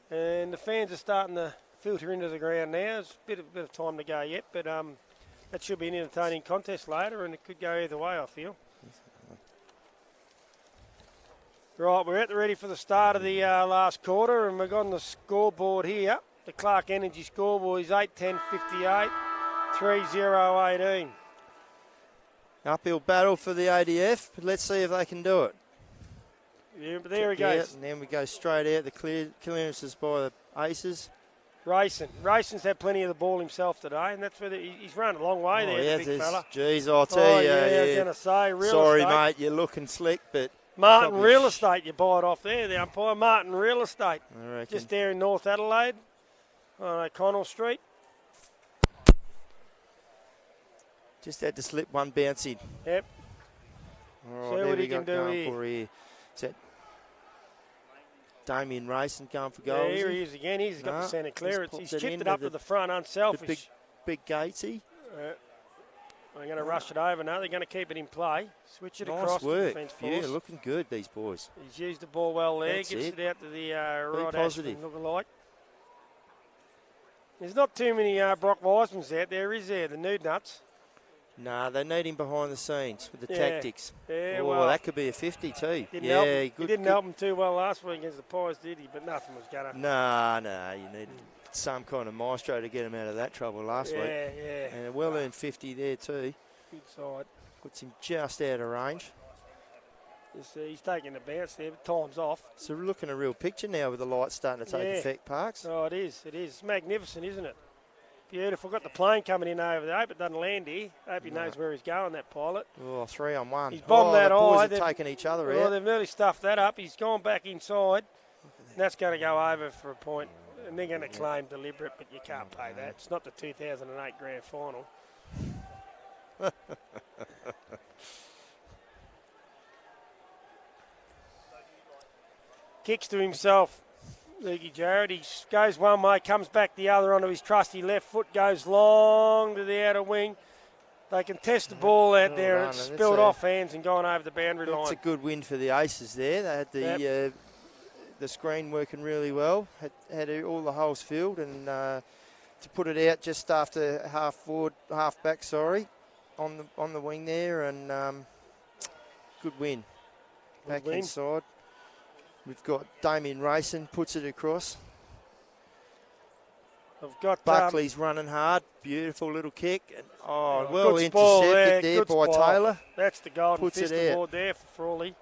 and the fans are starting to filter into the ground now. There's a bit of time to go yet, but that should be an entertaining contest later, and it could go either way, I feel. Right, we're at the ready for the start of the last quarter, and we've got on the scoreboard here. The Clark Energy scoreboard is 8-10-58, 3-0-18. Uphill battle for the ADF, but let's see if they can do it. Yeah, but there he goes. And then we go straight out. The clearances by the ACES. Rayson's had plenty of the ball himself today, and that's where he's run a long way there, the big fella. Geez, I'll tell you. I was going to say, real Sorry, estate. mate, you're looking slick, but... Martin Real Estate, you buy it off there, the umpire. Martin Real Estate, I reckon. just there in North Adelaide, on O'Connell Street. Just had to slip one bounce in. Yep. All right, See there what we he can go, do going here. for here. Is that Damien Rayson going for Yeah, goal? here he is again. He's got the centre clearance. popped He's it chipped into it up to the front, unselfish. Big Gatesy. They're going to rush it over. No, they're going to keep it in play. Switch it across Nice to the work. defence force. Yeah, looking good, these boys. He's used the ball well there. That's Gets it. it out to the right positive. Ashton lookalike. There's not too many Brock Wisemans out there, is there? The nude nuts. Nah, they need him behind the scenes with the tactics. Yeah, Oh, well, that could be a 50 too. Didn't Yeah, help him. good. He didn't help him too well last week against the Pies, did he? But nothing was going to. Nah, you need some kind of maestro to get him out of that trouble last week. Yeah. And a well-earned 50 there too. Good side. Puts him just out of range. He's taking the bounce there, but time's off. So we're looking at a real picture now with the lights starting to take effect, Parks. Oh, it is. It's magnificent, isn't it? Beautiful. Got the plane coming in over there. Hope it doesn't land here. Hope he knows where he's going, that pilot. Oh, 3 on 1. He's bombed that the boys eye. are taking each other Well, out. they've nearly stuffed that up. He's gone back inside. And that's going to go over for a point. And they're going to claim deliberate, but you can't pay that. It's not the 2008 grand final. Kicks to himself, Leaky Jarrett. He goes one way, comes back the other onto his trusty left foot, goes long to the outer wing. They can test the ball out there, and it's spilled off hands and gone over the boundary line. It's a good win for the Aces there. They had the screen working really well, had all the holes filled, and to put it out just after half back, on the wing there, and good win. Back inside. We've got Damien Rayson puts it across. I've got Buckley's running hard. Beautiful little kick. And, well intercepted there by Taylor. That's the golden Puts fist it out. award there for Frawley.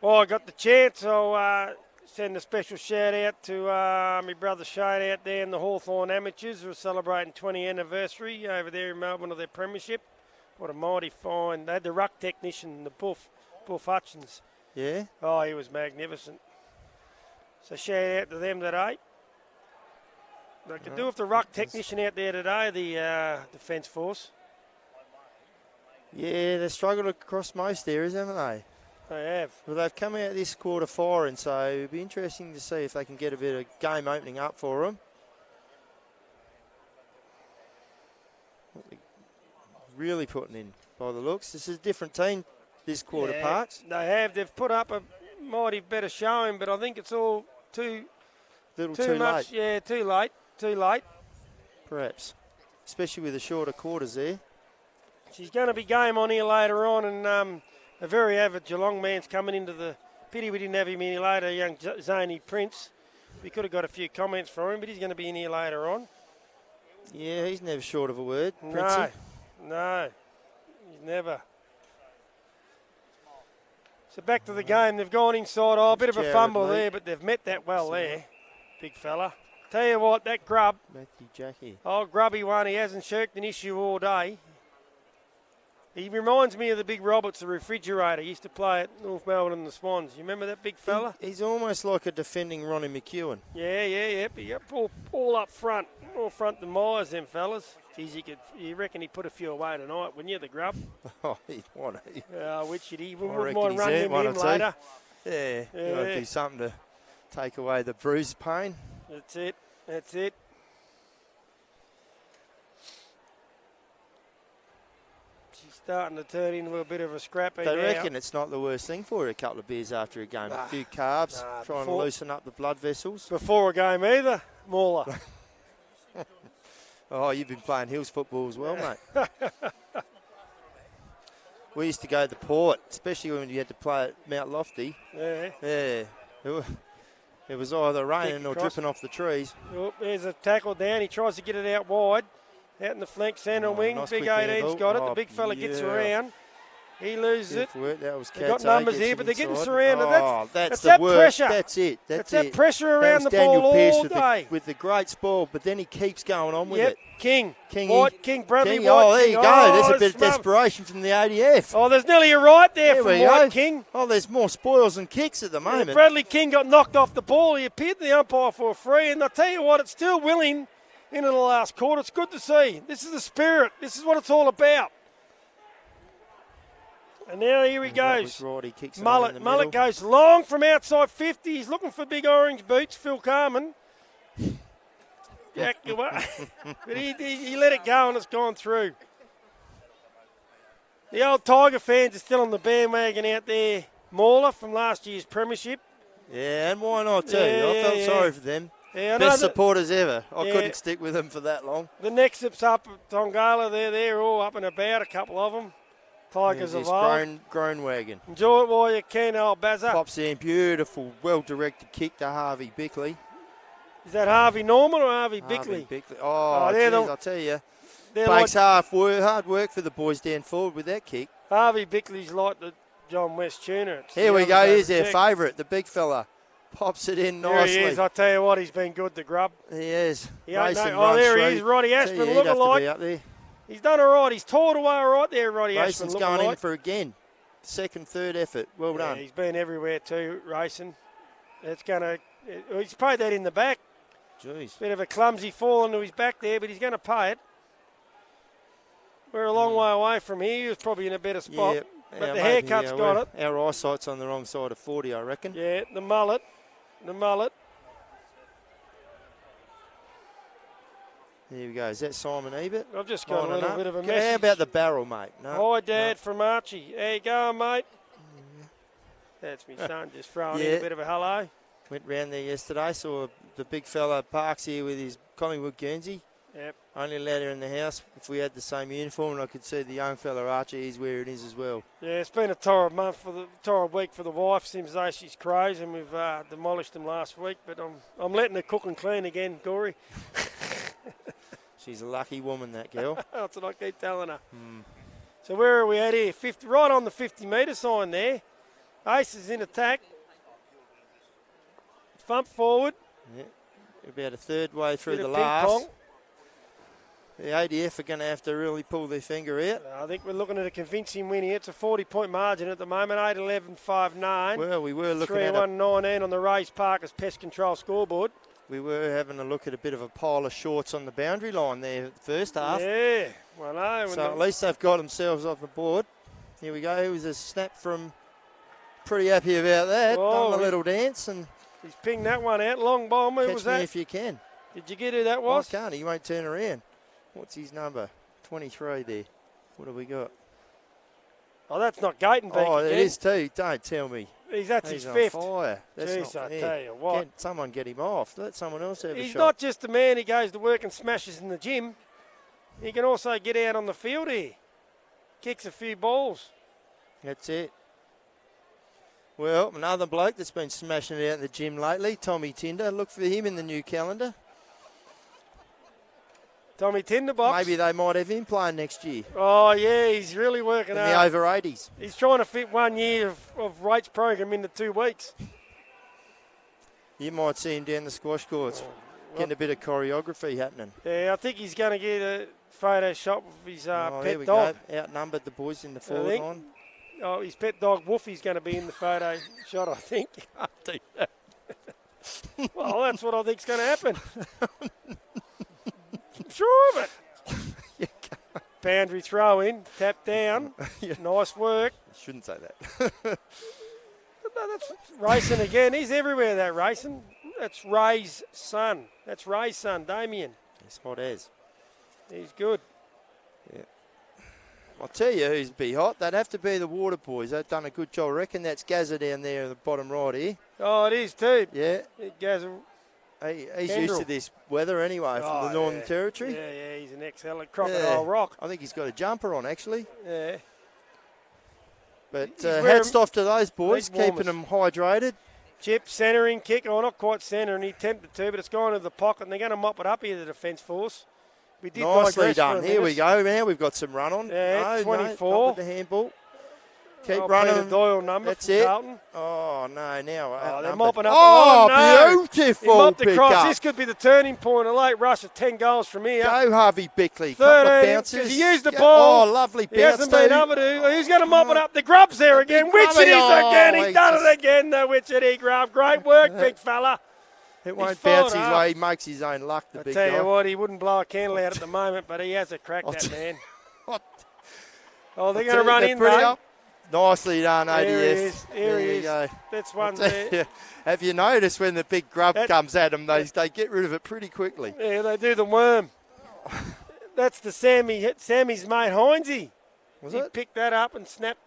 Well, I got the chance. I'll send a special shout out to my brother Shane out there in the Hawthorn Amateurs who are celebrating 20th anniversary over there in Melbourne of their premiership. What a mighty find. They had the ruck technician, the Buff Hutchins. Yeah. Oh, he was magnificent. So shout out to them today. They could do with the ruck technician out there today, the Defence Force. Yeah, they've struggled across most areas, haven't they? They have. Well, they've come out this quarter firing, so it'll be interesting to see if they can get a bit of game opening up for them. Really putting in by the looks. This is a different team this quarter, Parks. They have. They've put up a might have better showing, but I think it's all too Too much. late, Yeah, too late. perhaps. Especially with the shorter quarters there. She's going to be game on here later on, and a very avid Geelong man's coming into the... Pity we didn't have him in here later, young Zany Prince. We could have got a few comments from him, but he's going to be in here later on. Yeah, he's never short of a word, No, Princey. no, he's never. So back to the game. They've gone inside. Oh, a bit of a Jared fumble Lee. there, but they've met that well there, big fella. Tell you what, that grub, Matthew Jackie. oh, grubby one, he hasn't shirked an issue all day. He reminds me of the big Roberts, the refrigerator. He used to play at North Melbourne and the Swans. You remember that big fella? He's almost like a defending Ronnie McEwen. Yeah. But yep, all up front. More front than Myers, them fellas. Geez, you reckon he'd put a few away tonight, wouldn't you, the grub? Oh, he'd want to. Which he I wouldn't reckon mind he's running earned him one in or two. later. Yeah, Yeah. you got to do something to take away the bruise pain. That's it. She's starting to turn into a bit of a scrappy They now. reckon it's not the worst thing for her, a couple of beers after a game. A few carbs, trying to before- loosen up the blood vessels. Before a game either, Mauler. Oh, you've been playing Hills football as well, mate. We used to go to the Port, especially when you had to play at Mount Lofty. Yeah. Yeah. It was either raining or across. dripping off the trees. Oh, there's a tackle down. He tries to get it out wide. Out in the flank, centre wing. nice Big quick 18's handball. got it. Oh, The big fella gets yeah. around. He loses it. Beautiful work. That was They've got Katzé, numbers gets here, it but they're getting inside. surrounded. Oh, that's the that work. pressure. That's it. That's that it. pressure That around was the Daniel ball Pearce all with day. with the great spoil, but then he keeps going on with Yep, it. King. Kingy. White, King, Bradley King. White. Oh, there King. you go. Oh, There's a bit of smart. desperation from the ADF. Oh, there's nearly a right there There from we go. White King. Oh, there's more spoils and kicks at the moment. Bradley King got knocked off the ball. He appeared to the umpire for a free, and I'll tell you what, it's still willing into the last quarter. It's good to see. This is the spirit. This is what it's all about. And now here he That was goes. right. He kicks it on in Mullet. the Mullet middle. goes long from outside 50. He's looking for big orange boots. Phil Carman. Jack, but he let it go and it's gone through. The old Tiger fans are still on the bandwagon out there. Mauler from last year's premiership. Yeah, and why not too? Yeah, I felt yeah. sorry for them. Yeah, I know Best that supporters ever. I Yeah. couldn't stick with them for that long. the Nexups up at Tongala, they're all up and about, a couple of them. Tigers There's of this old. grown wagon. Enjoy it while you can, old Bazza. Pops in, beautiful, well-directed kick to Harvey Bickley. Is that Harvey Norman or Harvey Bickley? Harvey Bickley. Oh, they're geez, the- I'll tell you. They're like, Takes hard work for the boys down forward with that kick. Harvey Bickley's like the John West tuner. It's Here the we other go. day Here's to their check. favourite, the big fella. Pops it in There nicely. he is. I tell you what, he's been good, the grub. He is. He ain't Racing no- runs there he through. is, Roddy Tell Ashman you, he'd looking have to like. be up there. He's done all right. He's tore it away all right there, Roddy Ashman. Racing's Looking going in like. for again. Second, third effort. Well Yeah, done. he's been everywhere too, racing. It's going to. He's paid that in the back. Jeez. Bit of a clumsy fall into his back there, but he's going to pay it. We're a long way away from here. He was probably in a better spot. Yeah. But Yeah, the maybe, haircut's yeah, got it. Our eyesight's on the wrong side of 40, I reckon. Yeah, the mullet. The mullet. Here we go. Is that Simon Ebert? I've just got a Lining little up. bit of a How message. about the barrel, mate? No. Hi, Dad, from Archie. How you going, mate? That's me son just throwing in Yeah. a bit of a hello. Went round there yesterday. Saw the big fella Parks here with his Collingwood Guernsey. Yep. Only allowed her in the house if we had the same uniform, and I could see the young fella Archie. He's wearing his as well. Yeah, it's been a torrid week for the wife. Seems though she's crazy, and we've demolished them last week. But I'm letting her cook and clean again, Gory. She's a lucky woman, that girl. That's what I keep telling her. So where are we at here? 50, right on the 50-metre sign there. ACES in attack. Thump forward. Yeah. About a third way through Bit the of ping last. pong. The ADF are going to have to really pull their finger out. I think we're looking at a convincing win here. It's a 40-point margin at the moment. 8-11, 5-9. Well, we were looking at 3-1-19 on the Race Parkers Pest Control scoreboard. we were having a look at a bit of a pile of shorts on the boundary line there at the first half. Yeah, well, no. So at least they've got themselves off the board. Here we go. It was a snap from. Pretty happy about that. Oh, Done the little dance and He's pinged that one out. Long bomb. Who catch was me that? if you can. Did you get who that I was? can't. He won't turn around. What's his number? 23 there. What have we got? Oh, that's not Gatenbeek Oh, again. it is too. Don't tell me. That's He's his on fifth. fire. That's Jeez, not I fair. tell you what. Someone get him off. Let someone else have a He's shot. not just a man who goes to work and smashes in the gym. He can also get out on the field here. Kicks a few balls. That's it. Well, another bloke that's been smashing it out in the gym lately, Tommy Tinder. Look for him in the new calendar. Tommy Tinderbox. Maybe they might have him playing next year Oh, yeah, he's really working in the hard. over 80s. He's trying to fit 1 year of rates program into 2 weeks. You might see him down the squash courts, getting a bit of choreography happening. Yeah, I think he's going to get a photo shot of his There pet we dog. go. Outnumbered the boys in the I forward think. line. Oh, his pet dog Woofy's going to be in the photo shot, I think. Well, that's what I think's going to happen. I'm sure of it. Boundary throw in, tap down. Yeah. Nice work. Shouldn't say that. No, that's racing again. He's everywhere, that racing. That's Ray's son. That's Ray's son, Damien. It's hot as. He's good. I'll tell you who's be hot. They'd have to be the Water Boys. They've done a good job. I reckon that's Gazza down there in the bottom right here. Oh, it is too. Yeah. He's He's used Kendall. to this weather anyway from the Northern Territory. Yeah, he's an excellent Crocodile Rock. I think he's got a jumper on, actually. Yeah. But He's wearing hats off to those boys, leg keeping them hydrated. Chip, centering, kick. Oh, not quite centering. He attempted to, but it's gone into the pocket, and they're going to mop it up here, the defence force. We did Nicely digress for done. a Here we minute. go. Now we've got some run on. Yeah, no, 24. No, not with the handball. Keep Oh, running. Peter Doyle number That's from it. Carlton. Oh, no, now. they're outnumbered. mopping up. Oh, no. beautiful He mopped pick across. up. This could be the turning point. A late rush of 10 goals from here. Go, Harvey Bickley. Couple of 13, bounces. 'cause he used the ball. Oh, lovely He bounce. hasn't been too. able to. Who's going to mop it up? The Grub's there again. Big Witchetty Grubby. again. Oh, He's done it again, the Witchetty Grub. Great work, big fella. It won't followed bounce his up. way. He makes his own luck, the I big tell guy. you what, he wouldn't blow a candle out at the moment, but he has a crack, that man. Oh, they're going to run in, pretty though. up. Nicely done, ADF. Here he is. Here he you is. go. That's one Tell there. you, have you noticed when the big grub comes at them, they get rid of it pretty quickly? Yeah, they do the worm. That's the Sammy's mate Heinze. Was He it? picked that up and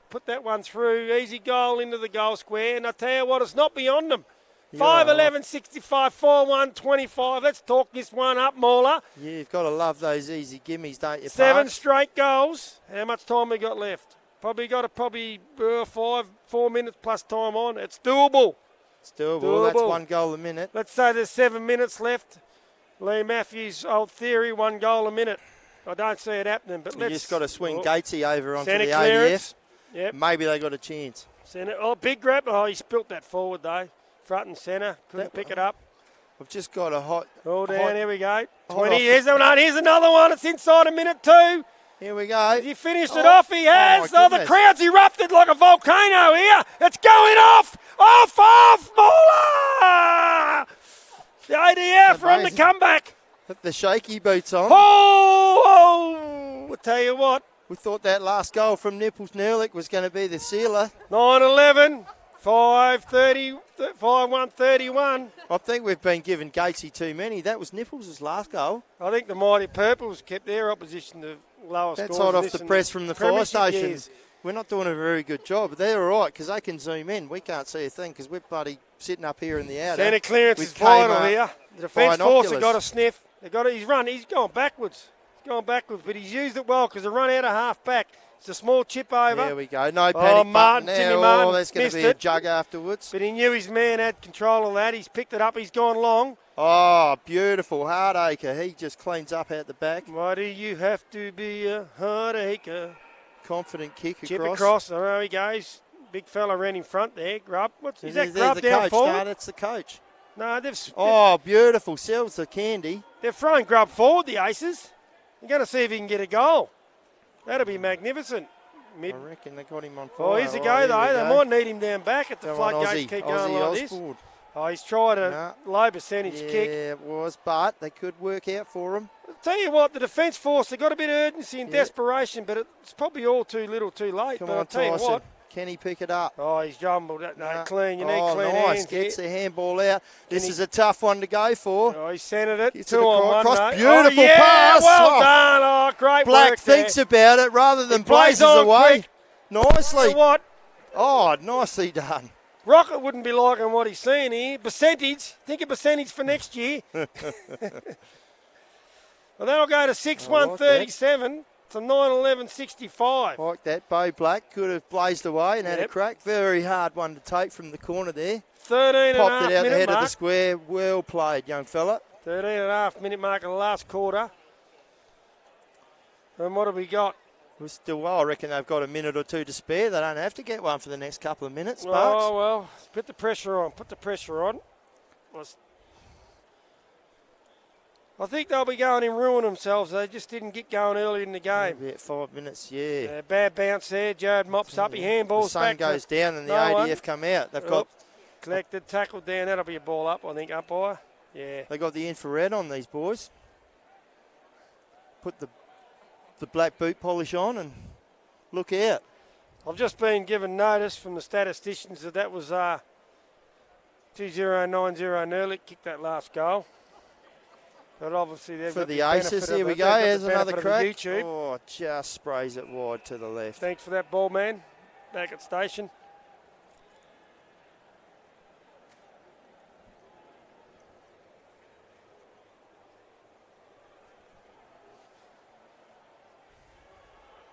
put that one through. Easy goal into the goal square. And I tell you what, it's not beyond them. 5'11", 65, 4'1", 25. Let's talk this one up, Mauler. Yeah, you've got to love those easy gimmies, don't you, 7 Parks? straight goals. How much time we got left? Probably got 4 minutes plus time on. It's doable. It's doable. That's 1 goal a minute. Let's say there's 7 minutes left. Lee Matthews' old theory, 1 goal a minute. I don't see it happening, but You just got to swing Gatesy over onto centre the clearance. ADF. Yep. Maybe they got a chance. Centre. Oh, big grab. Oh, he spilt that forward, though. Front and centre. Couldn't pick it up. I've just got a hot... All down. hot- Here we go. hot 20. off Here's another one. It's inside a minute 2. Here we go. He finished it off. He has. my Oh, the goodness. crowd's erupted like a volcano here. It's going off. Off. Mauler. The ADF are on the Amazing. comeback. Put the shaky boots on. Oh, I'll tell you what. We thought that last goal from Nipples Nerlich was going to be the sealer. 9-11. 5-30. 5-1-31. I think we've been giving Gatesy too many. That was Nipples' last goal. I think the Mighty Purples kept their opposition to lower That's scores. hot off than the this press in from the fire premiership station. years. We're not doing a very good job, but they're all right because they can zoom in. We can't see a thing because we're bloody sitting up here in the outer. Centre clearance with is vital Kmart here. The defence force binoculars. have got a sniff. He's run. He's gone backwards. But he's used it well because they run out of half back. It's a small chip over. There we go. No panic Martin, button Timmy now. Martin There's going missed to be a it. jug afterwards. But he knew his man had control of that. He's picked it up. He's gone long. Oh, beautiful. Hardacre. He just cleans up out the back. Why do you have to be a hardacre? Confident kick Chip across. across. Oh, there he goes. Big fella ran in front there. Grub. Is that There's Grub the down coach. forward? No, that's the coach. No, they've Oh, beautiful. Sells the candy. they're throwing Grub forward, the Aces. You're going to see if he can get a goal. That'll be magnificent. I reckon they got him on fire. Oh, here's a go, Right, though. here we They go. might need him down back if the Go on, floodgates Aussie. keep going Aussie like this. Osborne. Oh, he's tried a low percentage Yeah, kick. it was, but they could work out for him. I'll tell you what, the defence force, they've got a bit of urgency and Yeah. desperation, but it's probably all too little too late. Come but on, I'll tell you Tyson. what. Can he pick it up? Oh, he's jumbled it. No, clean. You need oh, clean nice. hands. Gets here. the handball out. This is a tough one to go for. Oh, he centred it. Gets 2 it on 1. across. No. Beautiful oh, yeah, pass. well Oh. done. Oh, great Black work there. thinks about it rather than He plays blazes on away. quick. Nicely. You know what? Oh, nicely done. Rocket wouldn't be liking what he's seeing here. Percentage. Think of percentage for next year. Well, that'll go to 6-1-37 to 9-11-65. Like that. Bo Black could have blazed away and had a Yep. crack. Very hard one to take from the corner there. 13 Popped and a half it out the minute head mark. of the square. Well played, young fella. 13 and a half minute mark of the last quarter. And what have we got? We're still well. I reckon they've got a minute or two to spare. They don't have to get one for the next couple of minutes, Sparks. Oh, well, put the pressure on. Put the pressure on. I think they'll be going and ruin themselves. They just didn't get going early in the game. Maybe at 5 minutes, yeah. Bad bounce there. Jared mops up. He handballs The sun back. goes down and the no ADF one. come out. They've got Collected, tackled down. That'll be a ball up, I think, umpire. Yeah. they got the infrared on these boys. Put the black boot polish on and look out. I've just been given notice from the statisticians that was 2090 Nerlich kicked that last goal. But obviously they've For got the benefit ACES, of here we it. go. They've got the Here's another benefit of crack. YouTube. Oh, just sprays it wide to the left. Thanks for that ball, man. Back at station.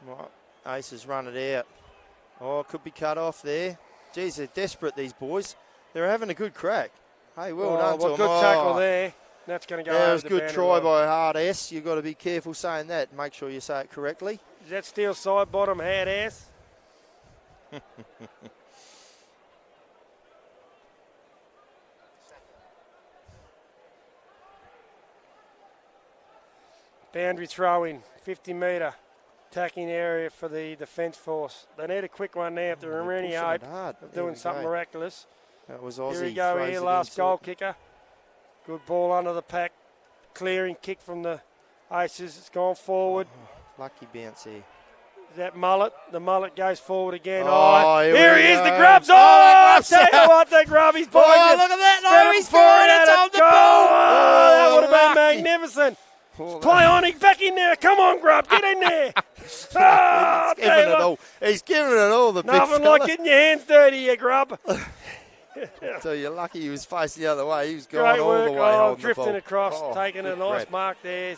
Right. ACES run it out. Oh, could be cut off there. Geez, they're desperate, these boys. They're having a good crack. Hey, well done to them. Good tackle there. That's going to go That over was the good boundary try line. by Hard S. You've got to be careful saying that. Make sure you say it correctly. Is that steel side bottom hard ass? Boundary throw in, 50 metre attacking area for the defence force. They need a quick one now if they're in any pushing hope it hard. of There doing we something go. miraculous. That was Aussie. Here we go throws here, it last inside. goal kicker. Good ball under the pack. Clearing kick from the Aces. It's gone forward. Lucky bounce here. That mullet. The mullet goes forward again. Oh, here we he is, go. the grubs. Oh, I'll tell you what, the grub. He's biting Oh, it. look at that. Spread No, it he's forward got it. at It's on the Goal. ball. Oh, that would have been lucky. magnificent. Oh, Play on, he's back in there. Come on, grub, get in there. Oh, He's giving it all. He's giving it all, the big nothing fella. like getting your hands dirty, you grub. So you're lucky he was facing the other way. He was going Great all work. the way Oh, holding the drifting ball. across, Oh, taking a good nice grab. mark there.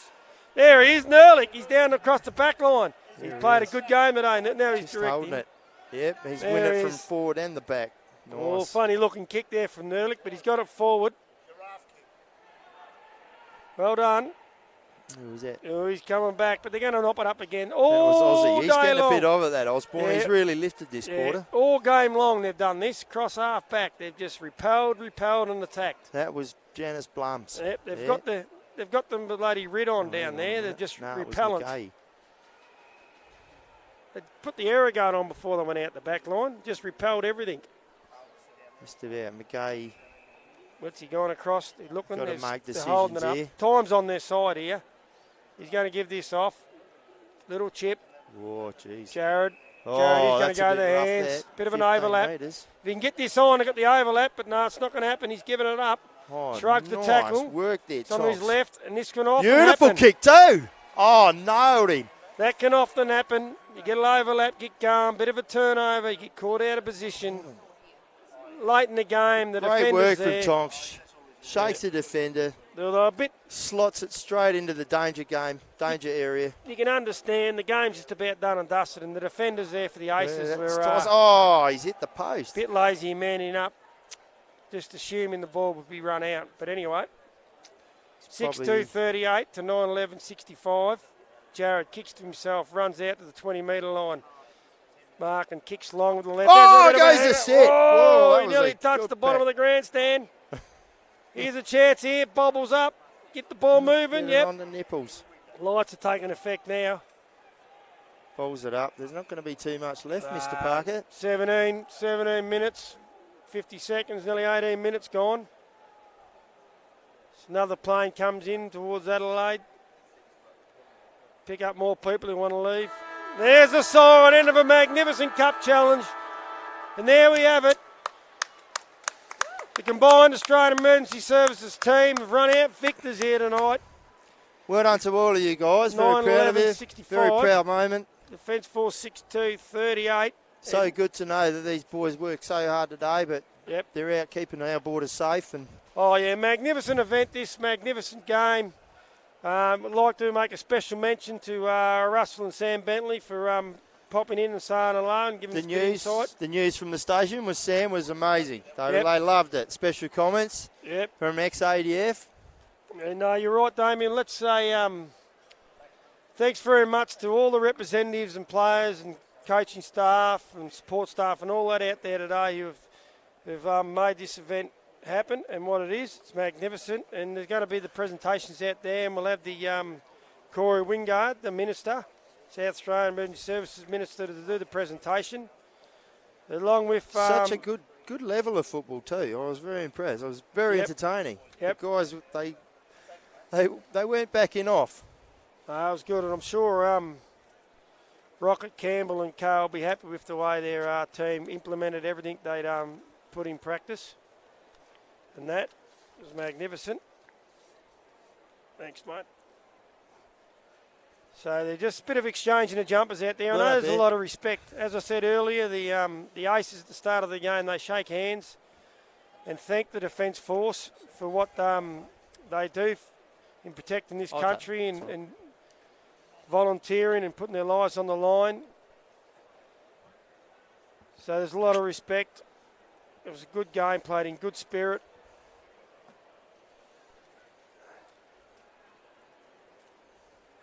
There he is, Nerlich. He's down across the back line. He's There he played a is. good game today. Now he's Just holding directing. it. Yep, he's There winning it he from is. forward and the back. Nice. Oh, funny looking kick there from Nerlich, but he's got it forward. Well done. Who was that? Oh, he's coming back, but they're going to knock it up again. That was All Aussie. He's day getting long. a bit of it, that Osborne. Yeah. He's really lifted this Yeah, quarter. all game long they've done this. Cross half back. They've just repelled and attacked. That was Janice Blums. Yep, they've Yeah. got them bloody rid on down there. They're just No, it was repellent. McGahey. They put the aero guard on before they went out the back line. Just repelled everything. Just about McGahey. What's he going across? He's looking. Gotta They're- make they're holding it decisions up. here. Time's on their side here. He's going to give this off. Little chip. Oh, jeez. Jared. Oh, Jared, he's going that's to go a to bit the rough hands. there. Bit of an 15 overlap. metres. If he can get this on, they've got the overlap, but no, it's not going to happen. He's giving it up. Oh, Shrugs the nice tackle. work there, It's on his Tonks. left, and this can often Beautiful happen. kick too. Oh, nailed him. That can often happen. You get an overlap, get going, bit of a turnover, you get caught out of position. Late in the game, the Great defender's work there. from Tonks. Shakes the defender. They're a bit, Slots it straight into the danger area. you can understand, the game's just about done and dusted, and the defenders there for the Aces Yeah, that's were toss. a Oh, he's hit the post. bit lazy manning up, just assuming the ball would be run out. But anyway, 6-2-38 to 9-11-65. Jared kicks to himself, runs out to the 20-metre line. Mark and kicks long with the left. Oh, There's a bit of a goes the header. set. Oh, Whoa, that he was nearly a touched good the bottom back. of the grandstand. Here's a chance here. Bobbles up. Get the ball moving. Get it Yep. on the nipples. Lights are taking effect now. Balls it up. There's not going to be too much left, Mr. Parker. 17 minutes, 50 seconds, nearly 18 minutes gone. Another plane comes in towards Adelaide. Pick up more people who want to leave. There's the siren, end of a magnificent cup challenge. And there we have it. The combined Australian Emergency Services team have run out victors here tonight. Well done to all of you guys. Very proud of you. 9-11-65. Very proud moment. Defence Force 6-2-38. So good to know that these boys worked so hard today, but Yep. They're out keeping our borders safe. And Oh, yeah, magnificent event, this magnificent game. I'd like to make a special mention to Russell and Sam Bentley for popping in and saying hello and giving us good insight. The news from the station was amazing. They loved it. Special comments from ex-ADF. And you're right, Damien. Let's say thanks very much to all the representatives and players and coaching staff and support staff and all that out there today who've made this event happen and what it is. It's magnificent. And there's going to be the presentations out there, and we'll have the Corey Wingard, the Minister, South Australian Emergency Services Minister, to do the presentation. Along with such a good level of football too. I was very impressed. It was very entertaining. Yep. The guys, they weren't backing off. It was good, and I'm sure Rocket, Campbell and Co will be happy with the way their team implemented everything they'd put in practice. And that was magnificent. Thanks, mate. So they're just a bit of exchanging of jumpers out there. I know there's a lot of respect. As I said earlier, the ACES at the start of the game, they shake hands and thank the Defence Force for what they do in protecting this country and volunteering and putting their lives on the line. So there's a lot of respect. It was a good game, played in good spirit.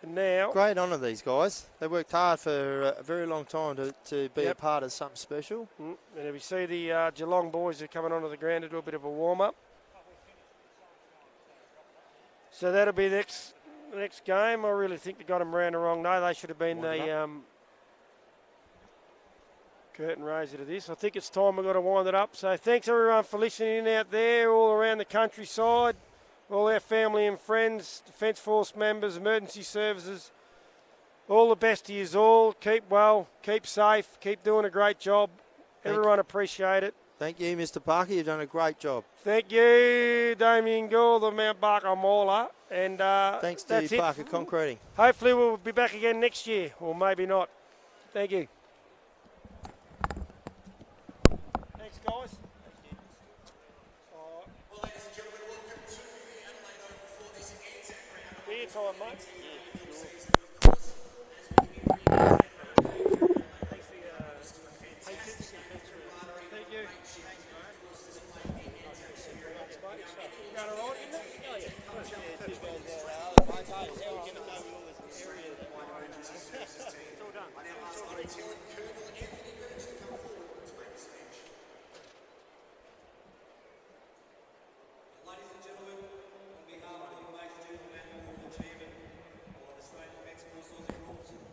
And now, great honour, these guys. They worked hard for a very long time to be a part of something special. And we see the Geelong boys are coming onto the ground to do a bit of a warm-up. So that'll be the next game. I really think they got them round the wrong way. They should have been the curtain raiser to this. I think it's time we've got to wind it up. So thanks everyone for listening in out there, all around the countryside. All our family and friends, Defence Force members, emergency services, all the best to you all. Keep well, keep safe, keep doing a great job. Everyone appreciate it. Thank you, Mr. Parker. You've done a great job. Thank you, Damien Gore, the Mount Barker Mauler. And thanks to you, Parker Concreting. Hopefully we'll be back again next year, or maybe not. Thank you. Thanks, guys. Beer time, mate. Thank you. Got it right, isn't it? Oh, yeah. It's all done.